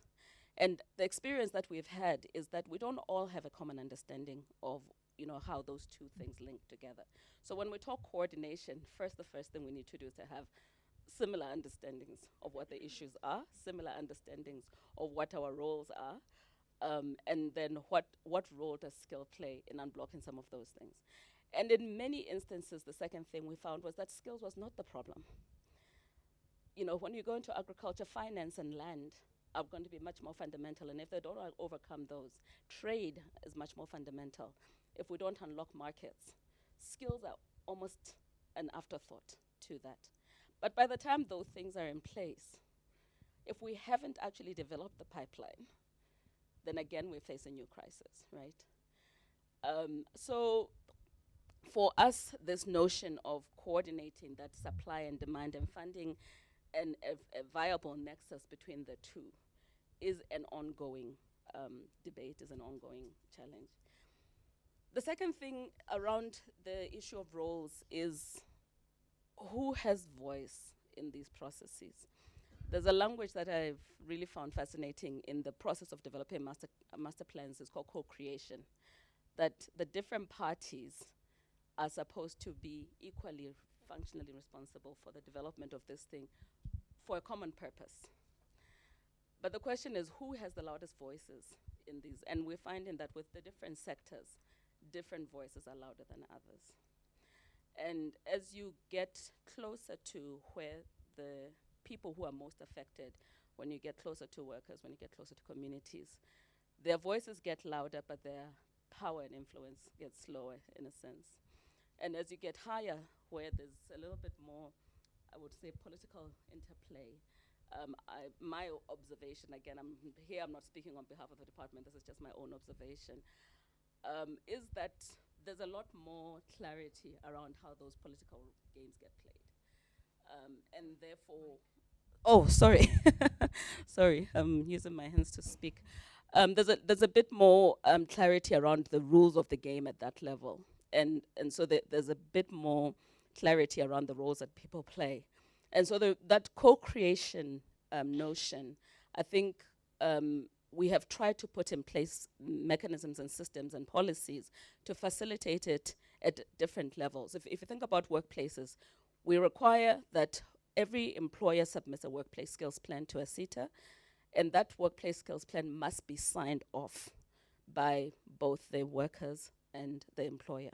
[SPEAKER 4] And the experience that we've had is that we don't all have a common understanding of how those two things link together. So when we talk coordination, the first thing we need to do is to have similar understandings of what the issues are, similar understandings of what our roles are, and then what role does skill play in unblocking some of those things. And in many instances, the second thing we found was that skills was not the problem. When you go into agriculture, finance, and land are going to be much more fundamental, and if they don't overcome those, trade is much more fundamental. If we don't unlock markets, skills are almost an afterthought to that. But by the time those things are in place, if we haven't actually developed the pipeline, then again we face a new crisis, right? So for us, this notion of coordinating that supply and demand and funding and a viable nexus between the two is an ongoing debate, is an ongoing challenge. The second thing around the issue of roles is who has voice in these processes. There's a language that I've really found fascinating in the process of developing master plans. It's called co-creation, that the different parties are supposed to be equally functionally responsible for the development of this thing for a common purpose. But the question is, who has the loudest voices in these? And we're finding that with the different sectors, different voices are louder than others. And as you get closer to where the people who are most affected, when you get closer to workers, when you get closer to communities, their voices get louder, but their power and influence gets slower in a sense. And as you get higher, where there's a little bit more, I would say, political interplay, my observation, again, I'm not speaking on behalf of the department, this is just my own observation, is that there's a lot more clarity around how those political games get played. And therefore, sorry, sorry, I'm using my hands to speak. There's a bit more clarity around the rules of the game at that level. And so there's a bit more clarity around the roles that people play. And so that co-creation notion, I think we have tried to put in place mechanisms and systems and policies to facilitate it at different levels. If you think about workplaces, we require that every employer submits a workplace skills plan to a CETA, and that workplace skills plan must be signed off by both the workers and the employer.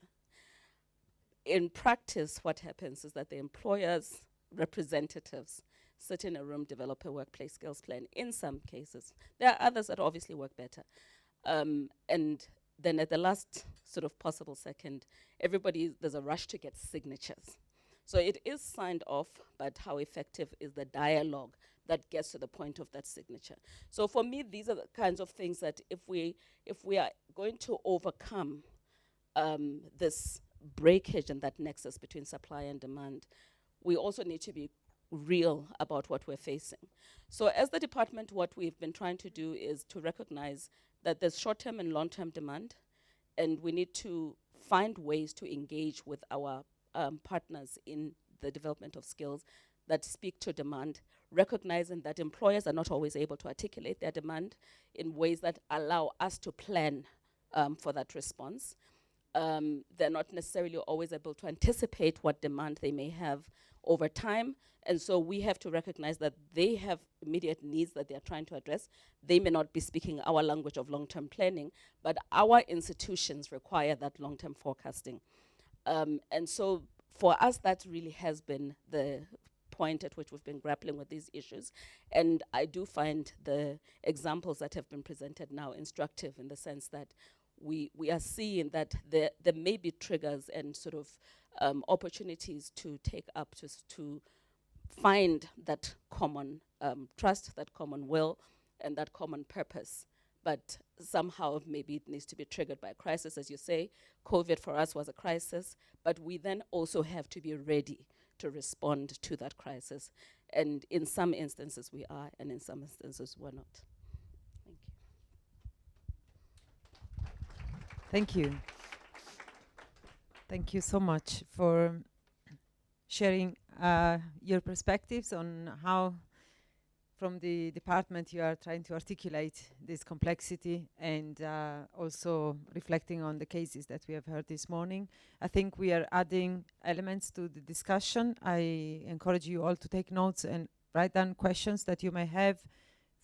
[SPEAKER 4] In practice, what happens is that the employer's representatives sit in a room, develop a workplace skills plan in some cases. There are others that obviously work better. And then at the last sort of possible second, there's a rush to get signatures. So it is signed off, but how effective is the dialogue that gets to the point of that signature? So for me, these are the kinds of things that if we are going to overcome this breakage and that nexus between supply and demand, we also need to be real about what we're facing. So as the department, what we've been trying to do is to recognize that there's short-term and long-term demand, and we need to find ways to engage with our partners in the development of skills that speak to demand, recognizing that employers are not always able to articulate their demand in ways that allow us to plan for that response. They're not necessarily always able to anticipate what demand they may have over time. And so we have to recognize that they have immediate needs that they're trying to address. They may not be speaking our language of long-term planning, but our institutions require that long-term forecasting. And so for us, that really has been the point at which we've been grappling with these issues. And I do find the examples that have been presented now instructive in the sense that we are seeing that there may be triggers and sort of opportunities to take up to find that common trust, that common will, and that common purpose. But somehow maybe it needs to be triggered by a crisis, as you say. COVID for us was a crisis, but we then also have to be ready to respond to that crisis. And in some instances we are, and in some instances we're not. Thank you.
[SPEAKER 2] Thank you. Thank you so much for sharing your perspectives on how, from the department, you are trying to articulate this complexity, and also reflecting on the cases that we have heard this morning. I think we are adding elements to the discussion. I encourage you all to take notes and write down questions that you may have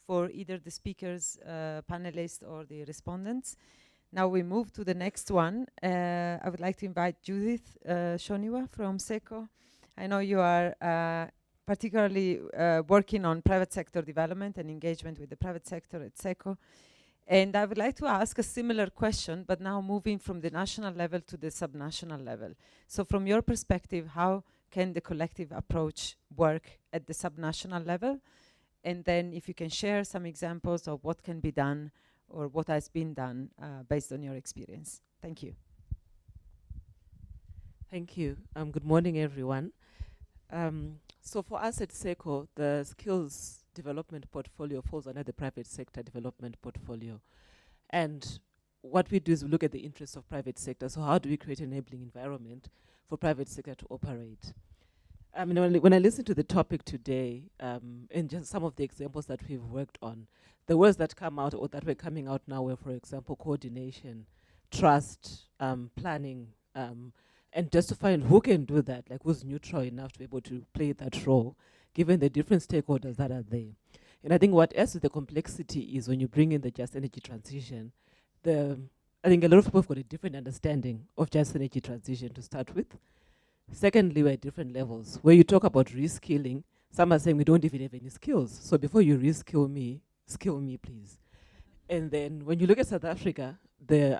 [SPEAKER 2] for either the speakers, panelists, or the respondents. Now we move to the next one. I would like to invite Judith Shoniwa from SECO. I know you are particularly working on private sector development and engagement with the private sector at SECO. And I would like to ask a similar question, but now moving from the national level to the subnational level. So from your perspective, how can the collective approach work at the subnational level? And then if you can share some examples of what can be done or what has been done based on your experience. Thank you.
[SPEAKER 5] Thank you. Good morning, everyone. So for us at SECO, the skills development portfolio falls under the private sector development portfolio. And what we do is we look at the interests of private sector. So how do we create an enabling environment for private sector to operate? I mean, when I listen to the topic today, and just some of the examples that we've worked on, the words that come out or that were coming out now were, for example, coordination, trust, planning, and just to find who can do that, like who's neutral enough to be able to play that role, given the different stakeholders that are there. And I think what adds to the complexity is when you bring in the just energy transition, I think a lot of people have got a different understanding of just energy transition to start with. Secondly, we're at different levels. Where you talk about reskilling, some are saying we don't even have any skills. So before you reskill me, skill me, please. And then when you look at South Africa, the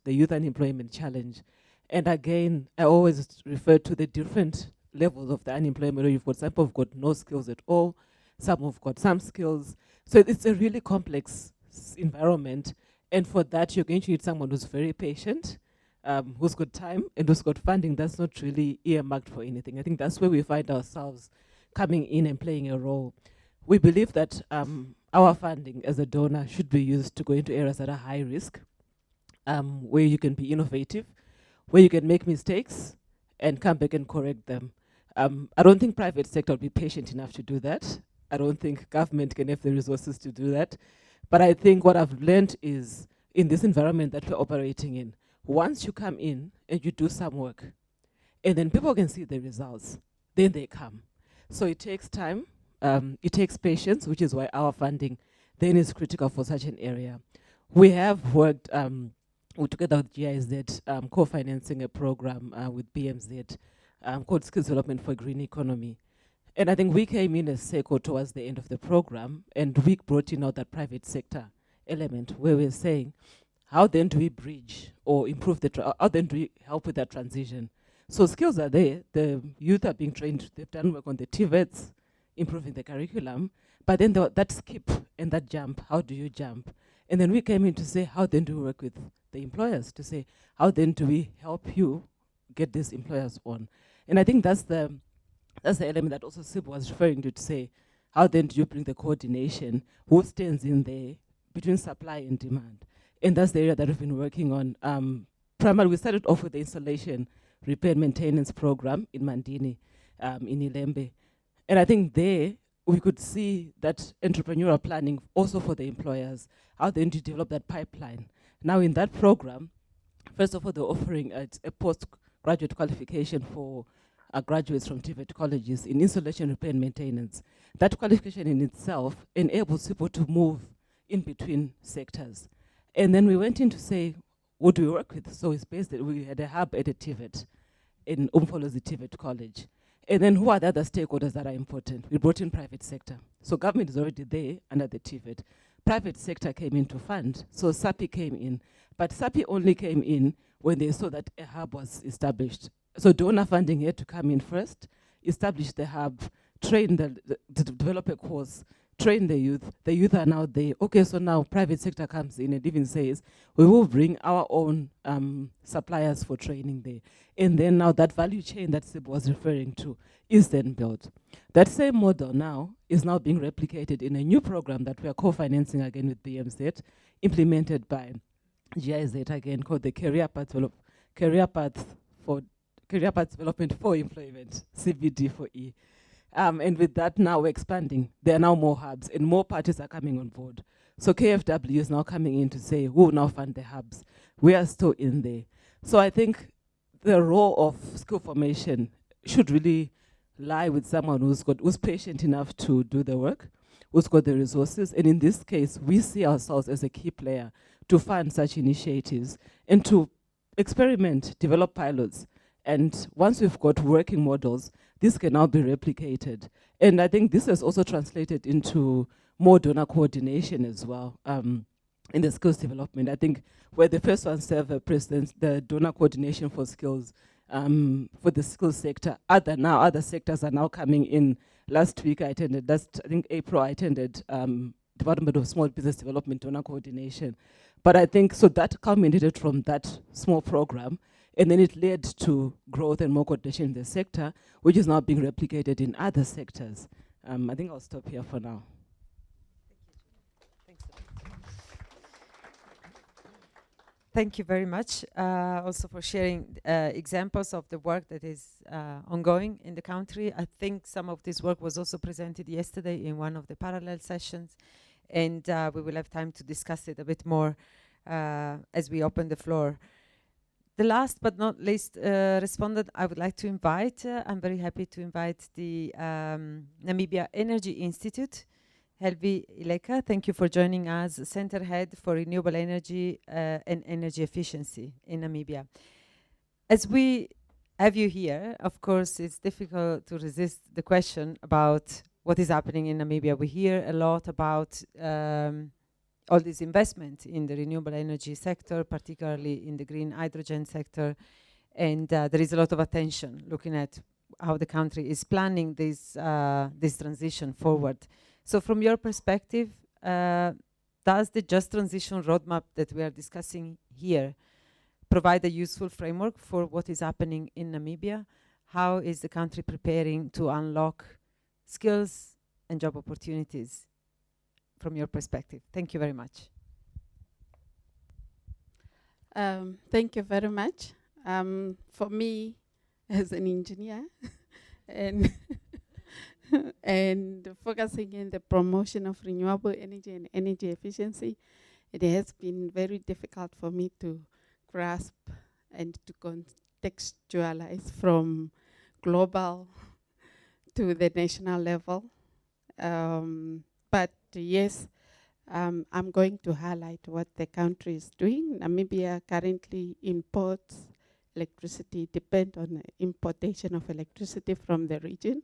[SPEAKER 5] youth unemployment challenge, and again, I always refer to the different levels of the unemployment. You've got some people who've got no skills at all, some have got some skills. So it's a really complex environment. And for that, you're going to need someone who's very patient, who's got time, and who's got funding that's not really earmarked for anything. I think that's where we find ourselves coming in and playing a role. We believe that our funding as a donor should be used to go into areas that are high risk, where you can be innovative, where you can make mistakes and come back and correct them. I don't think private sector will be patient enough to do that. I don't think government can have the resources to do that. But I think what I've learned is, in this environment that we're operating in, once you come in and you do some work, and then people can see the results, then they come. So it takes time, it takes patience, which is why our funding then is critical for such an area. We have worked together with GIZ, co-financing a program with BMZ called Skills Development for Green Economy. And I think we came in as SECO towards the end of the program, and we brought in all that private sector element where we're saying, how then do we bridge or improve how then do we help with that transition? So skills are there, the youth are being trained, they've done work on the TVETs, improving the curriculum, but then that skip and that jump, how do you jump? And then we came in to say, how then do we work with the employers to say, how then do we help you get these employers on? And I think that's the element that also Sib was referring to say, how then do you bring the coordination? Who stands in there between supply and demand? And that's the area that we've been working on. Primarily, we started off with the installation, repair and maintenance program in Mandini, in Ilembe. And I think there, we could see that entrepreneurial planning also for the employers, how then do you develop that pipeline? Now in that program, first of all, they're offering a postgraduate qualification for graduates from TVET colleges in installation, repair and maintenance. That qualification in itself enables people to move in between sectors. And then we went in to say, what do we work with? So it's based that we had a hub at a TVET in Umfolozi TVET College. And then who are the other stakeholders that are important? We brought in private sector. So government is already there under the TVET. Private sector came in to fund. So SAPI came in. But SAPI only came in when they saw that a hub was established. So donor funding had to come in first, establish the hub, train to develop a course, train the youth. The youth are now there. Okay, so now private sector comes in and even says, we will bring our own suppliers for training there. And then now that value chain that Sib was referring to is then built. That same model now is now being replicated in a new program that we are co-financing again with BMZ, implemented by GIZ again, called the Career Path Development for Employment, CBD for E. And with that now we're expanding. There are now more hubs and more parties are coming on board. So KFW is now coming in to say, who will now fund the hubs? We are still in there. So I think the role of skill formation should really lie with someone who's patient enough to do the work, who's got the resources. And in this case, we see ourselves as a key player to fund such initiatives and to experiment, develop pilots. And once we've got working models, this can now be replicated. And I think this has also translated into more donor coordination as well in the skills development. I think we're the first ones to have a precedence, the donor coordination for skills, for the skills sector. Other sectors are now coming in. Last week I attended, I think April, I attended Department of Small Business Development donor coordination. But I think, so that culminated from that small program, and then it led to growth and more coordination in the sector, which is now being replicated in other sectors. I think I'll stop here for now.
[SPEAKER 2] Thank you very much also for sharing examples of the work that is ongoing in the country. I think some of this work was also presented yesterday in one of the parallel sessions, and we will have time to discuss it a bit more as we open the floor. The last but not least respondent I would like to invite, I'm very happy to invite the Namibia Energy Institute. Helvi Ileka, thank you for joining us, Center Head for Renewable Energy and Energy Efficiency in Namibia. As we have you here, of course, it's difficult to resist the question about what is happening in Namibia. We hear a lot about all this investment in the renewable energy sector, particularly in the green hydrogen sector, and there is a lot of attention looking at how the country is planning this transition forward. So from your perspective, does the Just Transition Roadmap that we are discussing here provide a useful framework for what is happening in Namibia? How is the country preparing to unlock skills and job opportunities from your perspective? Thank you very much.
[SPEAKER 6] Thank you very much. For me, as an engineer, and and focusing in the promotion of renewable energy and energy efficiency, it has been very difficult for me to grasp and to contextualize from global to the national level. But yes, I'm going to highlight what the country is doing. Namibia currently imports electricity, depend on the importation of electricity from the region.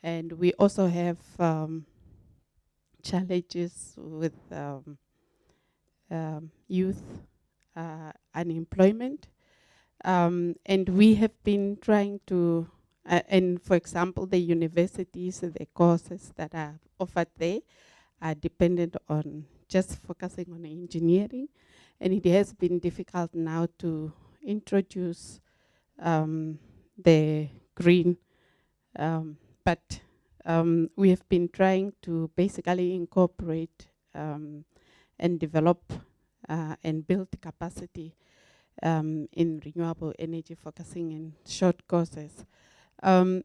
[SPEAKER 6] And we also have challenges with youth unemployment. And we have been trying to, and for example, the universities, the courses that are offered there are dependent on just focusing on engineering. And it has been difficult now to introduce the green, but we have been trying to basically incorporate and develop and build capacity in renewable energy, focusing in short courses.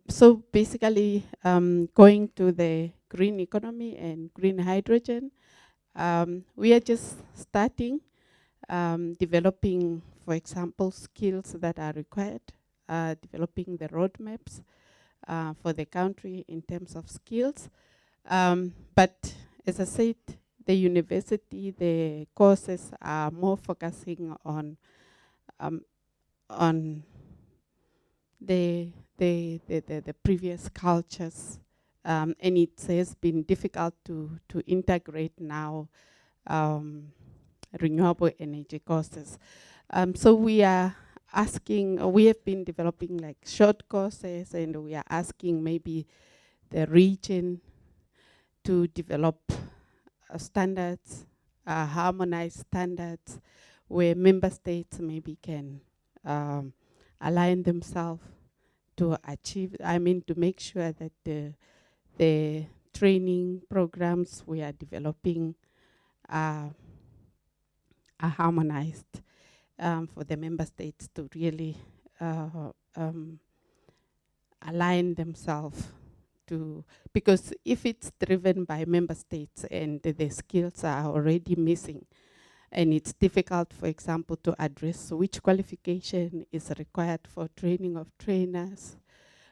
[SPEAKER 6] So basically, going to the green economy and green hydrogen, we are just starting developing, for example, skills that are required, developing the roadmaps for the country in terms of skills. But as I said, the university, the courses are more focusing on the previous cultures, and it has been difficult to integrate now renewable energy courses. So we are asking, we have been developing like short courses, and we are asking maybe the region to develop standards, harmonized standards, where member states maybe can align themselves to achieve, to make sure that the training programs we are developing are harmonized for the member states to really align themselves to, because if it's driven by member states and the skills are already missing, and it's difficult, for example, to address which qualification is required for training of trainers,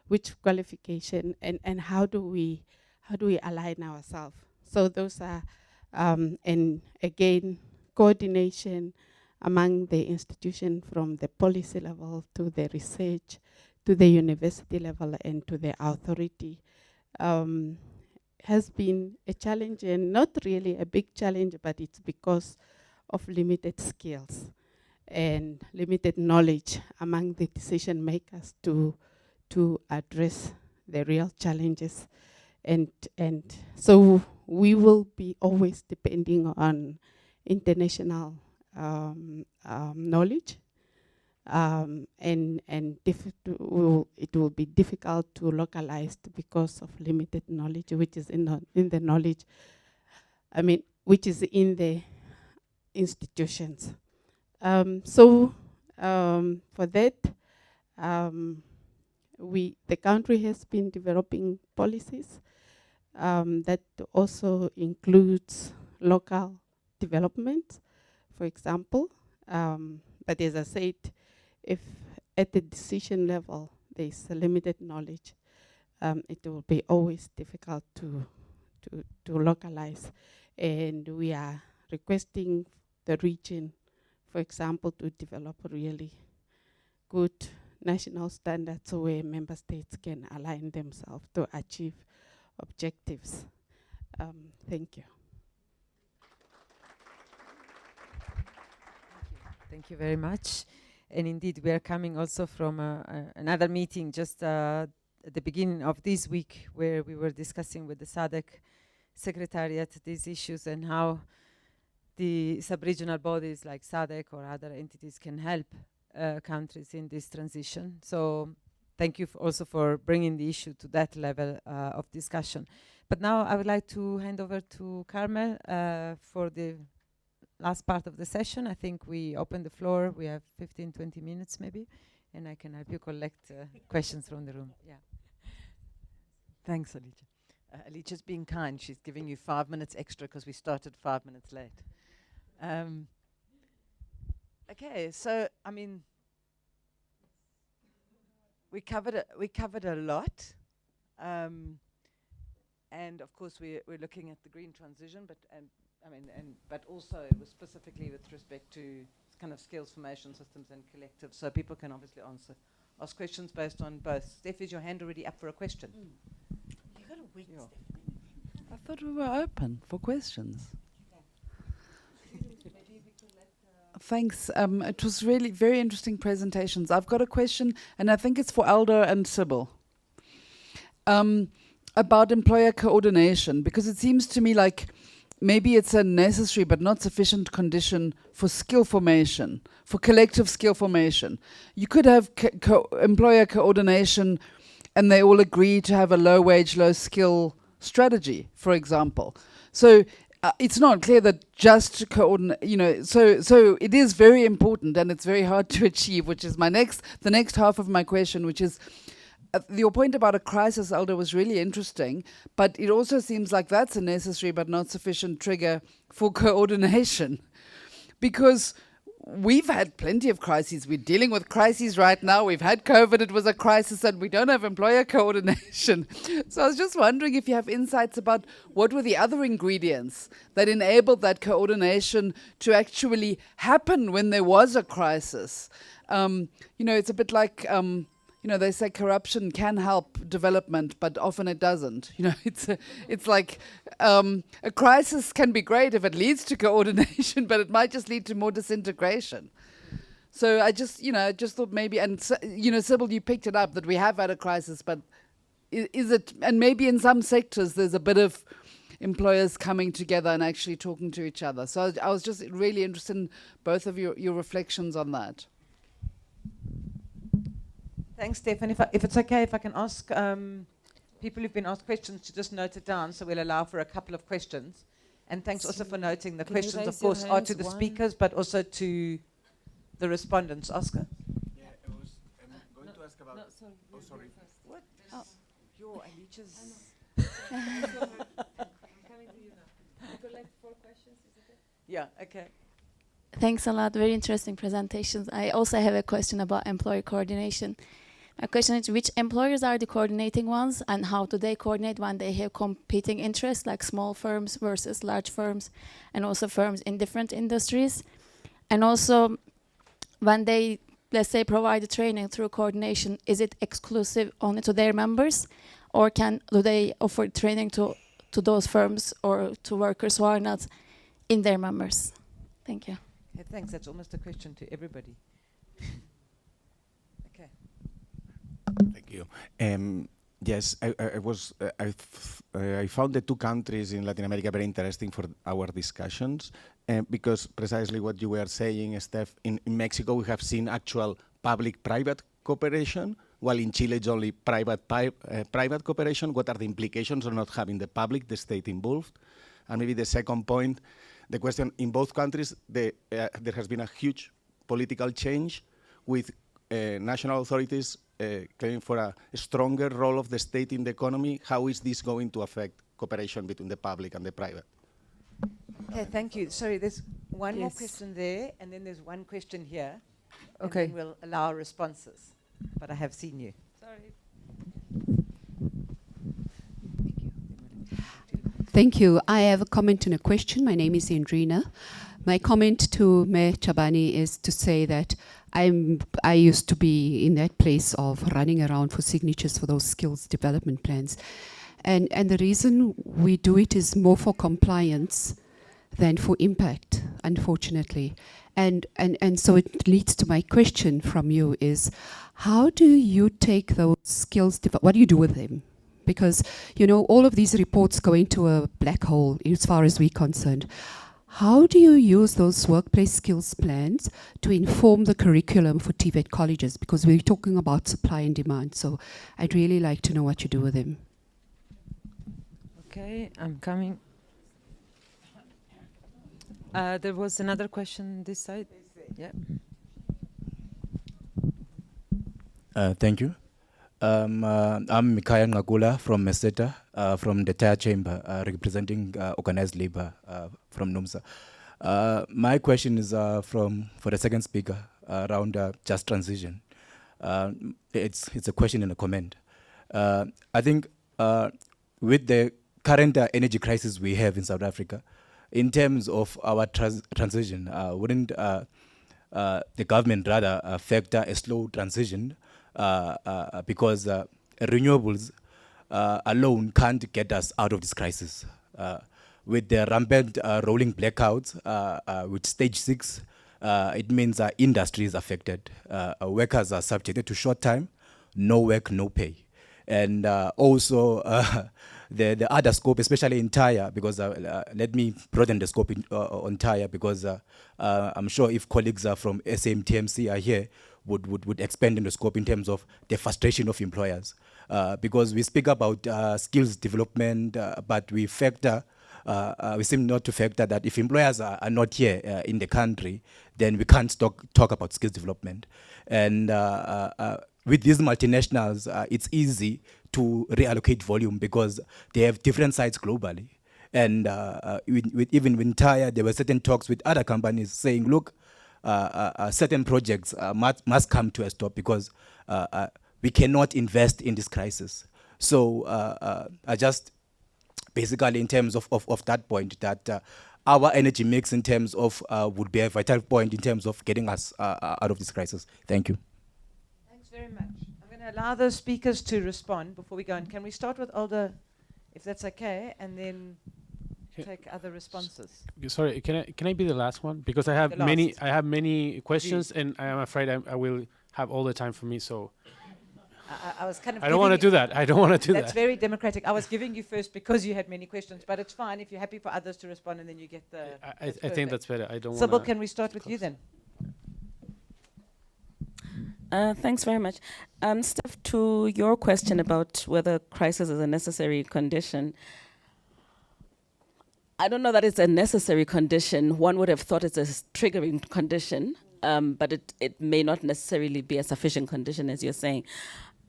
[SPEAKER 6] which qualification, and how do we align ourselves. So those are, and again, coordination among the institution from the policy level to the research, to the university level and to the authority, has been a challenge, and not really a big challenge, but it's because of limited skills and limited knowledge among the decision makers to address the real challenges. And so we will be always depending on international knowledge, and it will be difficult to localize because of limited knowledge, which is in the knowledge, which is in the institutions. So for that, the country has been developing policies that also includes local development, for example. But as I said, if at the decision level there is a limited knowledge, it will be always difficult to localize. And we are requesting the region, for example, to develop really good national standards where member states can align themselves to achieve objectives. Thank you.
[SPEAKER 2] Thank you very much. And indeed, we are coming also from another meeting just at the beginning of this week, where we were discussing with the SADC Secretariat these issues and how the sub-regional bodies like SADC or other entities can help countries in this transition. So thank you also for bringing the issue to that level of discussion. But now I would like to hand over to Carmel for the last part of the session. I think we open the floor. We have 15, 20 minutes maybe, and I can help you collect questions from the room. Yeah.
[SPEAKER 7] Thanks, Alicia. Alicia's being kind. She's giving you 5 minutes extra because we started 5 minutes late. Okay, so we covered a lot, and of course we're looking at the green transition, but also it was specifically with respect to kind of skills formation systems and collectives, so people can obviously ask questions based on both. Steph, is your hand already up for a question?
[SPEAKER 8] I thought we were open for questions. Thanks. It was really very interesting presentations. I've got a question, and I think it's for Aldo and Sybil, about employer coordination, because it seems to me like maybe it's a necessary but not sufficient condition for skill formation, for collective skill formation. You could have employer coordination and they all agree to have a low wage, low skill strategy, for example. So it's not clear that just coordinate, so it is very important and it's very hard to achieve, which is the next half of my question, which is, your point about a crisis, Aldo, was really interesting, but it also seems like that's a necessary but not sufficient trigger for coordination. Because we've had plenty of crises. We're dealing with crises right now. We've had COVID, it was a crisis, and we don't have employer coordination. So I was just wondering if you have insights about what were the other ingredients that enabled that coordination to actually happen when there was a crisis. It's a bit like... they say corruption can help development, but often it doesn't. It's like a crisis can be great if it leads to coordination, but it might just lead to more disintegration. So I just thought maybe, and Sybil, you picked it up that we have had a crisis, but is it? And maybe in some sectors there's a bit of employers coming together and actually talking to each other. So I was just really interested in both of your reflections on that.
[SPEAKER 7] Thanks, Stefan. If it's okay, if I can ask people who've been asked questions to just note it down, so we'll allow for a couple of questions. And thanks also for noting the questions, of course, are to the speakers, but also to the respondents. Oscar?
[SPEAKER 9] Yeah, I was going to ask about... No, sorry. Oh, sorry.
[SPEAKER 7] What?
[SPEAKER 4] Oh.
[SPEAKER 7] Your Alice's...
[SPEAKER 5] I'm coming to you now. You collect 4 questions, is it okay?
[SPEAKER 7] Yeah, okay.
[SPEAKER 10] Thanks a lot. Very interesting presentations. I also have a question about employer coordination. My question is, which employers are the coordinating ones and how do they coordinate when they have competing interests, like small firms versus large firms, and also firms in different industries? And also, when they, let's say, provide the training through coordination, is it exclusive only to their members, or do they offer training to those firms or to workers who are not in their members? Thank you.
[SPEAKER 7] Okay, thanks. That's almost a question to everybody. Okay.
[SPEAKER 9] Thank you. Yes, I found the 2 countries in Latin America very interesting for our discussions because precisely what you were saying, Steph, in Mexico we have seen actual public-private cooperation, while in Chile it's only private cooperation. What are the implications of not having the public, the state involved? And maybe the second point, the question, in both countries, there has been a huge political change with national authorities claiming for a stronger role of the state in the economy. How is this going to affect cooperation between the public and the private?
[SPEAKER 7] Okay, thank you. Sorry, there's one more question there, and then there's one question here. Okay. And then we'll allow responses. But I have seen you.
[SPEAKER 4] Sorry.
[SPEAKER 11] Thank you. I have a comment and a question. My name is Andrina. My comment to Mayor Chabani is to say that I used to be in that place of running around for signatures for those skills development plans. And the reason we do it is more for compliance than for impact, unfortunately. And so it leads to my question from you is, how do you take those skills, what do you do with them? Because, all of these reports go into a black hole as far as we're concerned. How do you use those workplace skills plans to inform the curriculum for TVET colleges? Because we're talking about supply and demand, so I'd really like to know what you do with them.
[SPEAKER 12] Okay, I'm coming. There was another question this side. Yeah.
[SPEAKER 13] Thank you. I'm Mikhail Ngagula from Meseta, from the Tire Chamber, representing organized labor from NUMSA. My question is for the second speaker around just transition. It's a question and a comment. I think with the current energy crisis we have in South Africa, in terms of our transition, wouldn't the government rather factor a slow transition because renewables alone can't get us out of this crisis. With the rampant rolling blackouts, with stage 6, it means our industry is affected. Our workers are subjected to short time, no work, no pay. And also the other scope, especially in tire, because let me broaden the scope on tire, because I'm sure if colleagues are from SAMTMC are here, would expand in the scope in terms of the frustration of employers. Because we speak about skills development, but we seem not to factor that if employers are not here in the country, then we can't talk about skills development. And with these multinationals, it's easy to reallocate volume because they have different sites globally. And even with Tire, there were certain talks with other companies saying, look, certain projects must come to a stop because we cannot invest in this crisis. So I just basically in terms of that point, that our energy mix in terms of would be a vital point in terms of getting us out of this crisis. Thank you.
[SPEAKER 7] Thanks very much. I'm going to allow those speakers to respond before we go on. Can we start with Older, if that's okay, and then take other responses?
[SPEAKER 1] Sorry, can I be the last one? Because I have many questions, and I am afraid I will have all the time for me. So
[SPEAKER 7] I was kind of.
[SPEAKER 1] I don't want to do that. I don't want to do that.
[SPEAKER 7] That's very democratic. I was giving you first because you had many questions, but it's fine if you're happy for others to respond, and then you get the.
[SPEAKER 1] I think that's better. I don't want.
[SPEAKER 7] Sybil, can we start with you then?
[SPEAKER 4] Thanks very much. Steph, to your question about whether crisis is a necessary condition, I don't know that it's a necessary condition. One would have thought it's a triggering condition, but it may not necessarily be a sufficient condition, as you're saying.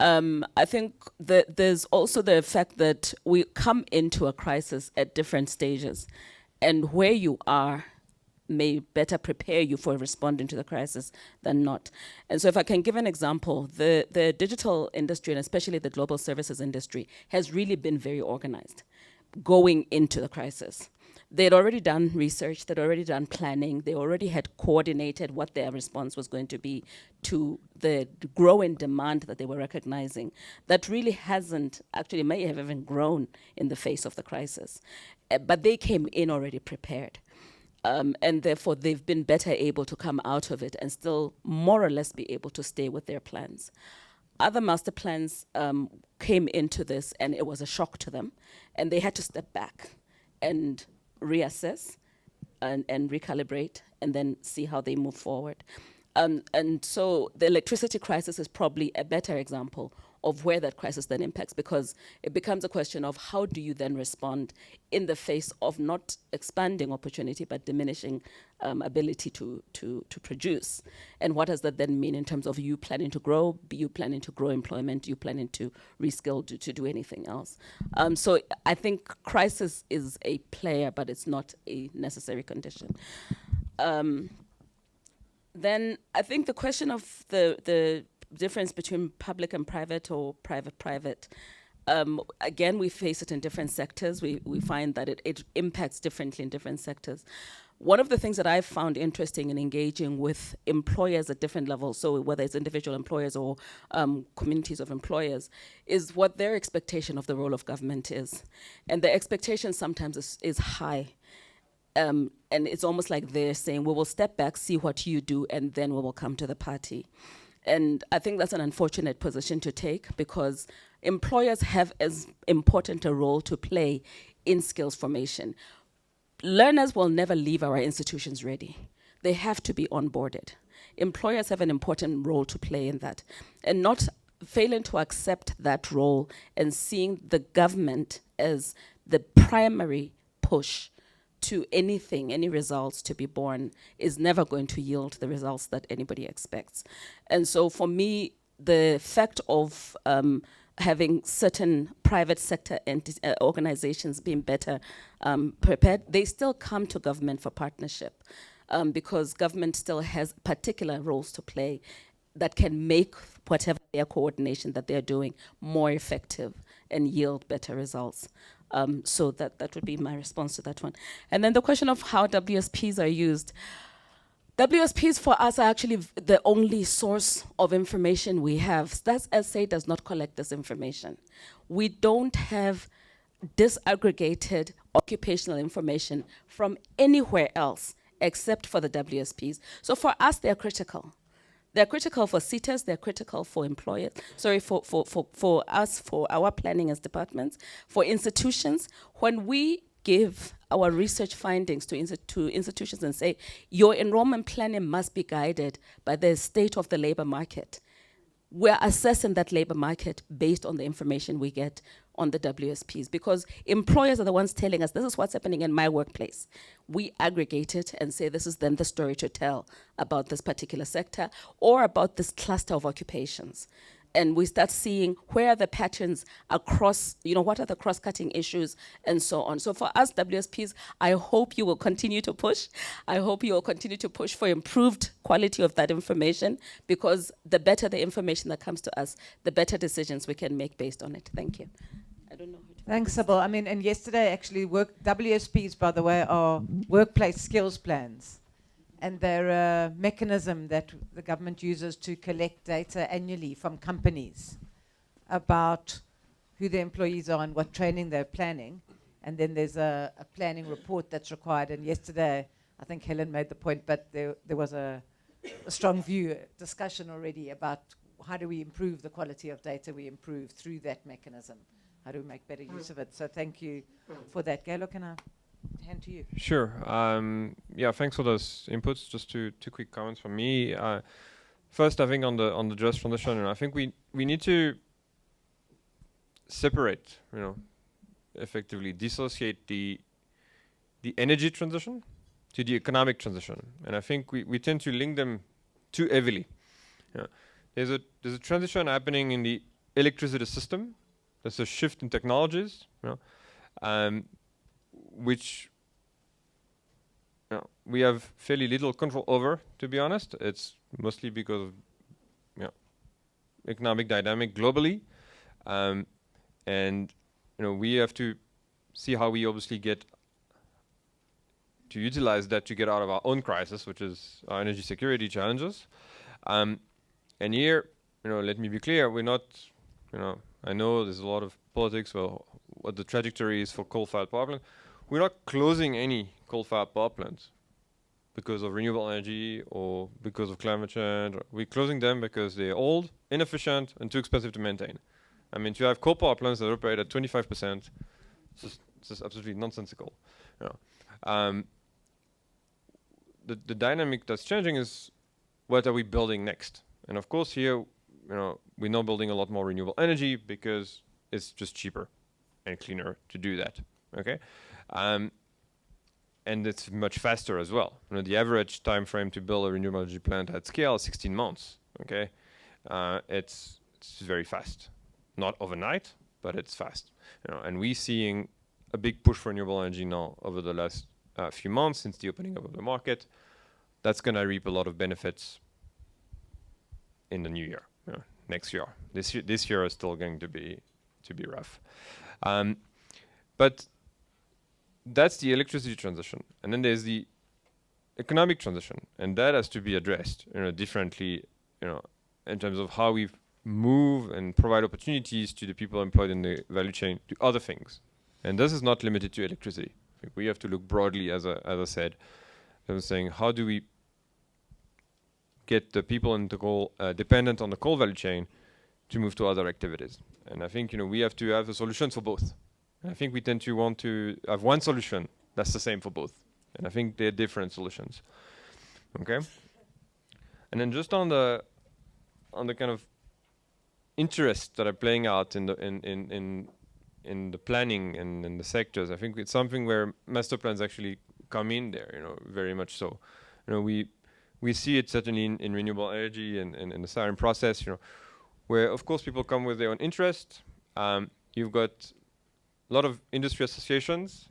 [SPEAKER 4] I think that there's also the fact that we come into a crisis at different stages, and where you are may better prepare you for responding to the crisis than not. And so if I can give an example, the digital industry, and especially the global services industry, has really been very organized going into the crisis. They'd already done research, they'd already done planning, they already had coordinated what their response was going to be to the growing demand that they were recognizing. That really hasn't, actually may have even grown in the face of the crisis. But they came in already prepared. And therefore they've been better able to come out of it and still more or less be able to stay with their plans. Other master plans came into this and it was a shock to them, and they had to step back and reassess and recalibrate and then see how they move forward. And so the electricity crisis is probably a better example of where that crisis then impacts, because it becomes a question of how do you then respond in the face of not expanding opportunity but diminishing ability to produce. And what does that then mean in terms of you planning to grow, you planning to grow employment, you planning to reskill, to do anything else. So I think crisis is a player, but it's not a necessary condition. Then I think the question of the difference between public and private or private, again, we face it in different sectors. We find that it impacts differently in different sectors. One of the things that I've found interesting in engaging with employers at different levels, so whether it's individual employers or communities of employers, is what their expectation of the role of government is. And the expectation sometimes is high. And it's almost like they're saying, we will step back, see what you do, and then we will come to the party. And I think that's an unfortunate position to take, because employers have as important a role to play in skills formation. Learners will never leave our institutions ready. They have to be onboarded. Employers have an important role to play in that. And not failing to accept that role and seeing the government as the primary push to anything, any results to be born, is never going to yield the results that anybody expects. And so for me, the fact of having certain private sector organizations being better prepared, they still come to government for partnership, because government still has particular roles to play that can make whatever their coordination that they're doing more effective and yield better results. So that would be my response to that one. And then the question of how WSPs are used. WSPs for us are actually the only source of information we have. That SA does not collect this information. We don't have disaggregated occupational information from anywhere else except for the WSPs. So for us, they're critical. They're critical for CETAs, they're critical for employers, for us, for our planning as departments, for institutions. When we give our research findings to institutions and say, your enrollment planning must be guided by the state of the labor market, we're assessing that labor market based on the information we get on the WSPs, because employers are the ones telling us this is what's happening in my workplace. We aggregate it and say this is then the story to tell about this particular sector or about this cluster of occupations. And we start seeing where are the patterns across, what are the cross-cutting issues and so on. So for us, WSPs, I hope you will continue to push. I hope you will continue to push for improved quality of that information, because the better the information that comes to us, the better decisions we can make based on it. Thank you. I don't know.
[SPEAKER 7] Thanks, Sybil. I mean, and yesterday actually, WSPs, by the way, are workplace skills plans. And they're a mechanism that the government uses to collect data annually from companies about who the employees are and what training they're planning. And then there's a planning report that's required. And yesterday, I think Helen made the point, but there was a strong discussion already about how do we improve the quality of data we improve through that mechanism. How do we make better use of it? So thank you for that. Galo, can I hand to you?
[SPEAKER 3] Sure. Yeah, thanks for those inputs. Just two quick comments from me. First, I think on the just transition, I think we need to separate, effectively dissociate the energy transition to the economic transition, and I think we tend to link them too heavily. There's a transition happening in the electricity system. There's a shift in technologies, which we have fairly little control over, to be honest. It's mostly because of economic dynamic globally, and we have to see how we obviously get to utilize that to get out of our own crisis, which is our energy security challenges. And here, let me be clear: we're not, I know there's a lot of politics about what the trajectory is for coal-fired power plants. We're not closing any coal-fired power plants because of renewable energy or because of climate change. We're closing them because they're old, inefficient, and too expensive to maintain. I mean, to have coal power plants that operate at 25%, it's just absolutely nonsensical. The dynamic that's changing is what are we building next? And of course here, we're now building a lot more renewable energy because it's just cheaper and cleaner to do that. Okay, and it's much faster as well. The average time frame to build a renewable energy plant at scale is 16 months. Okay, it's very fast, not overnight, but it's fast. And we're seeing a big push for renewable energy now over the last few months since the opening up of the market. That's going to reap a lot of benefits in the new year, next year. This year is still going to be rough, but that's the electricity transition. And then there's the economic transition, and that has to be addressed differently, in terms of how we move and provide opportunities to the people employed in the value chain to other things. And this is not limited to electricity. I think we have to look broadly, as I said. I was saying, how do we get the people in the coal dependent on the coal value chain to move to other activities? And I think we have to have a solution for both. And I think we tend to want to have one solution that's the same for both. And I think they're different solutions. Okay. And then just on the kind of interests that are playing out in the planning and in the sectors, I think it's something where master plans actually come in there, very much so. We see it certainly in renewable energy and in the siren process, where of course people come with their own interest. You've got a lot of industry associations.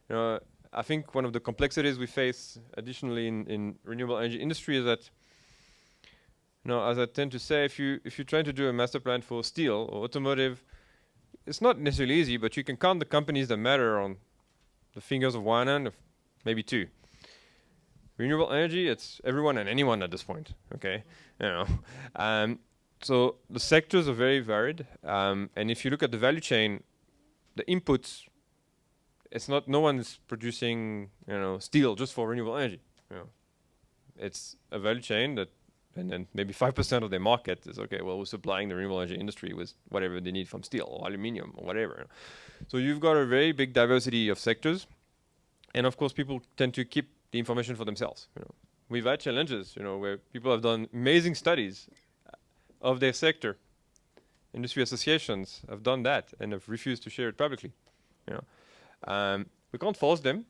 [SPEAKER 3] I think one of the complexities we face additionally in renewable energy industry is that, as I tend to say, if you're trying to do a master plan for steel or automotive, it's not necessarily easy, but you can count the companies that matter on the fingers of one hand, of maybe two. Renewable energy, it's everyone and anyone at this point. Okay, you know. So the sectors are very varied, and if you look at the value chain, the inputs, it's not, no one is producing, you know, steel just for renewable energy. You know, it's a value chain that, and then maybe 5% of their market is, okay, well, we're supplying the renewable energy industry with whatever they need from steel or aluminium or whatever. You know. So you've got a very big diversity of sectors, and of course, people tend to keep the information for themselves. You know, we've had challenges, you know, where people have done amazing studies of their sector. Industry associations have done that and have refused to share it publicly. You know, we can't force them,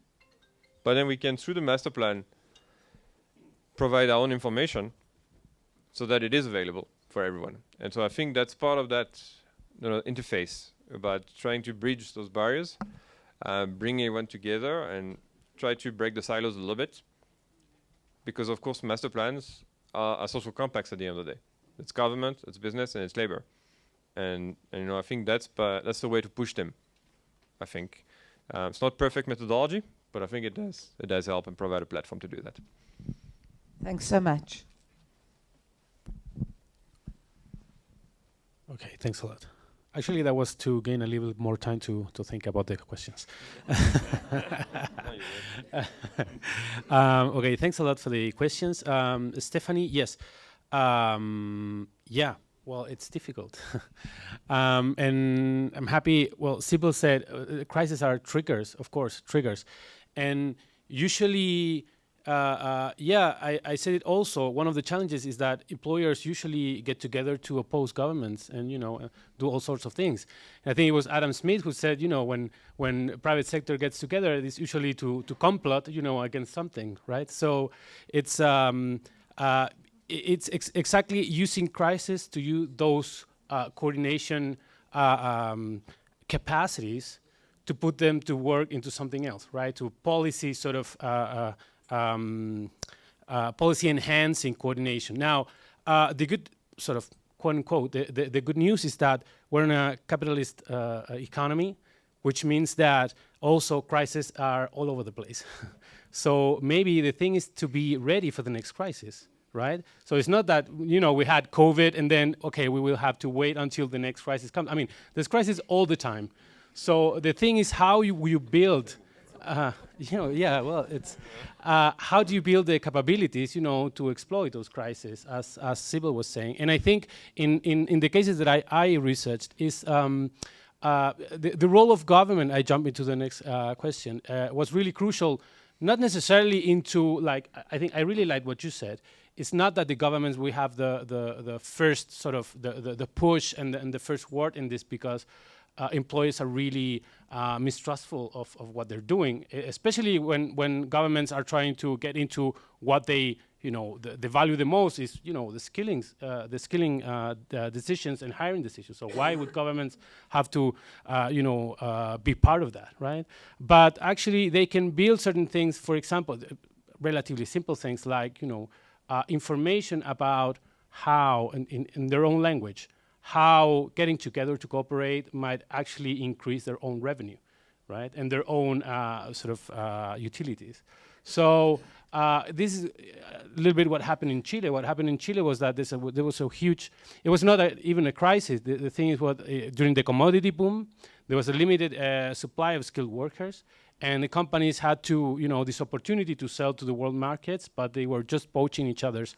[SPEAKER 3] but then we can, through the master plan, provide our own information so that it is available for everyone. And so I think that's part of that, you know, interface about trying to bridge those barriers, bring everyone together and try to break the silos a little bit. Because of course, master plans are social compacts at the end of the day. It's government, it's business, and it's labor. And you know, I think that's the way to push them. I think it's not perfect methodology, but I think it does help and provide a platform to do that.
[SPEAKER 7] Thanks so much.
[SPEAKER 1] Okay, thanks a lot. Actually, that was to gain a little bit more time to think about the questions. Okay, thanks a lot for the questions. Stephanie, yes. Yeah, well, it's difficult. And I'm happy, well, Sybil said crises are triggers, of course, triggers. And usually, I said it also, one of the challenges is that employers usually get together to oppose governments and, you know, do all sorts of things. And I think it was Adam Smith who said, you know, when private sector gets together, it's usually to complot, you know, against something, right? So it's exactly using crisis to use those coordination capacities to put them to work into something else, right? To policy sort of policy enhancing coordination. Now, the good sort of quote unquote, the good news is that we're in a capitalist economy, which means that also crises are all over the place. So maybe the thing is to be ready for the next crisis, right? So it's not that, you know, we had COVID and then, okay, we will have to wait until the next crisis comes. I mean, there's crisis all the time. So the thing is how you build, you know, yeah, well, it's how do you build the capabilities, you know, to exploit those crises, as Sybil was saying. And I think in the cases that I researched is the role of government, I jump into the next question, was really crucial, not necessarily into, like, I think I really like what you said. It's not that the governments, we have the first sort of, the push and the first word in this, because employees are really mistrustful of what they're doing, especially when governments are trying to get into what they, you know, the value the most is, you know, the skilling decisions and hiring decisions. So why would governments have to, you know, be part of that, right? But actually, they can build certain things. For example, relatively simple things like, you know, information about how, in their own language, how getting together to cooperate might actually increase their own revenue, right? And their own sort of utilities. So this is a little bit what happened in Chile. What happened in Chile was that there was a huge, it was not even a crisis. The thing is what, during the commodity boom, there was a limited supply of skilled workers, and the companies had to, you know, this opportunity to sell to the world markets, but they were just poaching each other's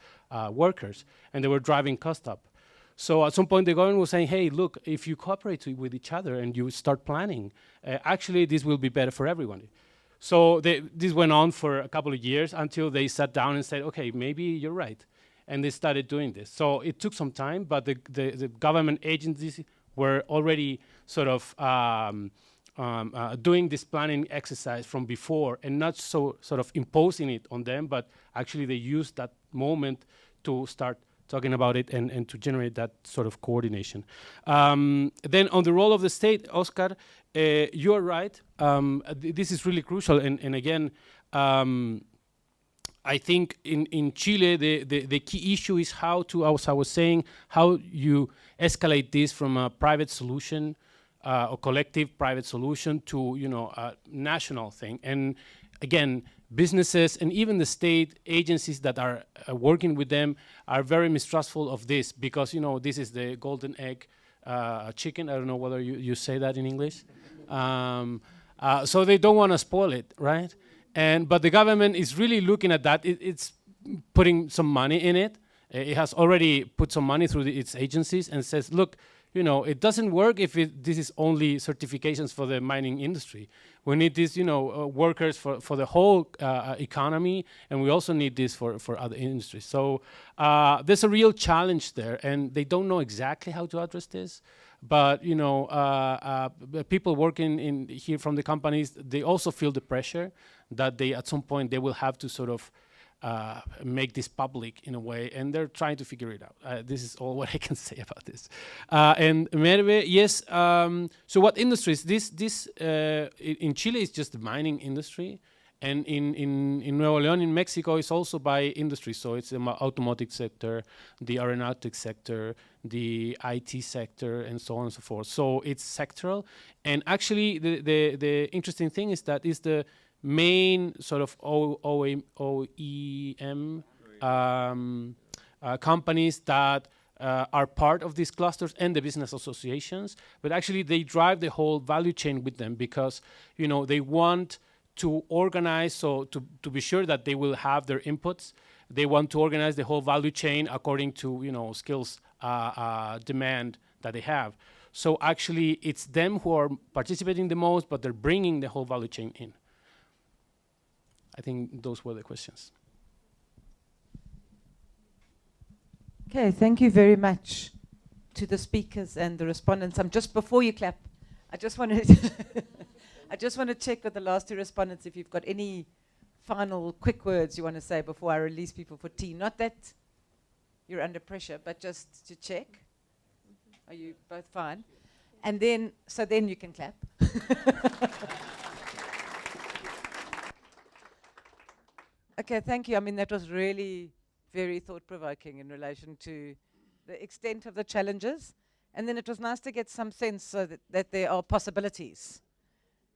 [SPEAKER 1] workers, and they were driving cost up. So at some point, the government was saying, hey, look, if you cooperate with each other and you start planning, actually, this will be better for everyone. So this went on for a couple of years until they sat down and said, okay, maybe you're right. And they started doing this. So it took some time, but the government agencies were already sort of doing this planning exercise from before, and not so sort of imposing it on them, but actually they used that moment to start talking about it and to generate that sort of coordination. Then on the role of the state, Oscar, you're right. This is really crucial. And again, I think in Chile, the key issue is how to, as I was saying, how you escalate this from a private solution or collective private solution to, you know, a national thing. And again, businesses and even the state agencies that are working with them are very mistrustful of this because, you know, this is the golden egg chicken. I don't know whether you say that in English. So they don't want to spoil it, right? But the government is really looking at that. It's putting some money in it. It has already put some money through its agencies and says, look, you know, it doesn't work if this is only certifications for the mining industry. We need these, you know, workers for the whole economy, and we also need this for other industries. So there's a real challenge there, and they don't know exactly how to address this. But, you know, the people working in here from the companies, they also feel the pressure that they, at some point, they will have to sort of make this public in a way, and they're trying to figure it out. This is all what I can say about this. And Merve, yes. So what industries? This in Chile is just the mining industry, and in Nuevo León in Mexico is also by industry. So it's the automotive sector, the aeronautics sector, the IT sector, and so on and so forth. So it's sectoral. And actually, the interesting thing is that is the main sort of OEM companies that are part of these clusters and the business associations, but actually they drive the whole value chain with them because, you know, they want to organize, so to be sure that they will have their inputs. They want to organize the whole value chain according to, you know, skills demand that they have. So actually it's them who are participating the most, but they're bringing the whole value chain in. I think those were the questions.
[SPEAKER 7] Okay, thank you very much to the speakers and the respondents. Before you clap, I just want to check with the last two respondents if you've got any final quick words you want to say before I release people for tea. Not that you're under pressure, but just to check. Are you both fine? And then, so then you can clap. Okay, thank you. I mean, that was really very thought-provoking in relation to the extent of the challenges. And then it was nice to get some sense so that there are possibilities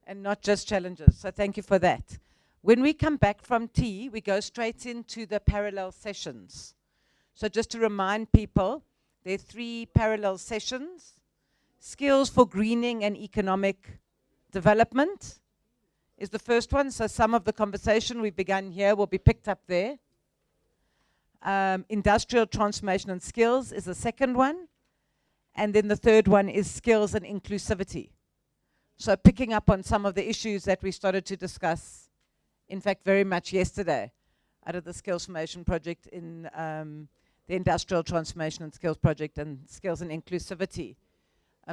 [SPEAKER 7] and not just challenges. So thank you for that. When we come back from tea, we go straight into the parallel sessions. So just to remind people, there are 3 parallel sessions: skills for greening and economic development is the first one. So some of the conversation we've begun here will be picked up there. Industrial transformation and skills is the second one. And then the third one is skills and inclusivity. So picking up on some of the issues that we started to discuss, in fact, very much yesterday out of the skills formation project in the industrial transformation and skills project and skills and inclusivity.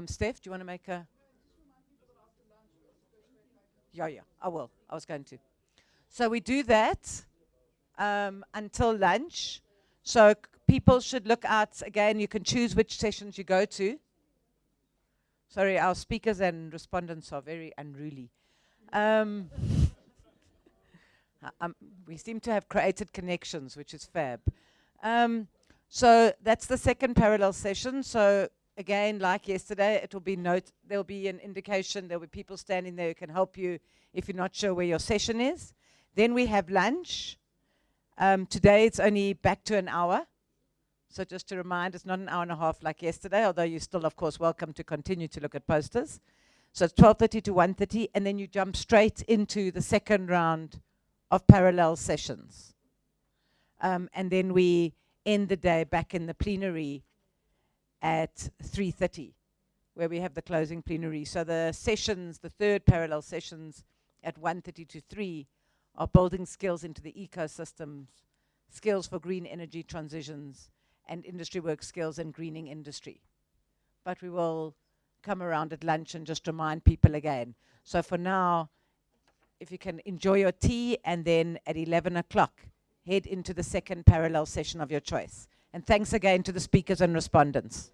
[SPEAKER 7] Steph, do you want to make a... Yeah, I will. I was going to. So we do that until lunch. So people should look out. Again, you can choose which sessions you go to. Sorry, our speakers and respondents are very unruly. We seem to have created connections, which is fab. So that's the second parallel session. So again, like yesterday, it will be there'll be an indication, there'll be people standing there who can help you if you're not sure where your session is. Then we have lunch. Today it's only back to an hour. So just to remind, it's not an hour and a half like yesterday, although you're still, of course, welcome to continue to look at posters. So it's 12:30 to 1:30, and then you jump straight into the second round of parallel sessions. And then we end the day back in the plenary at 3:30, where we have the closing plenary. So the sessions, the third parallel sessions at 1:30 to 3 are building skills into the ecosystems, skills for green energy transitions, and industry work skills and greening industry. But we will come around at lunch and just remind people again. So for now, if you can enjoy your tea, and then at 11 o'clock, head into the second parallel session of your choice. And thanks again to the speakers and respondents.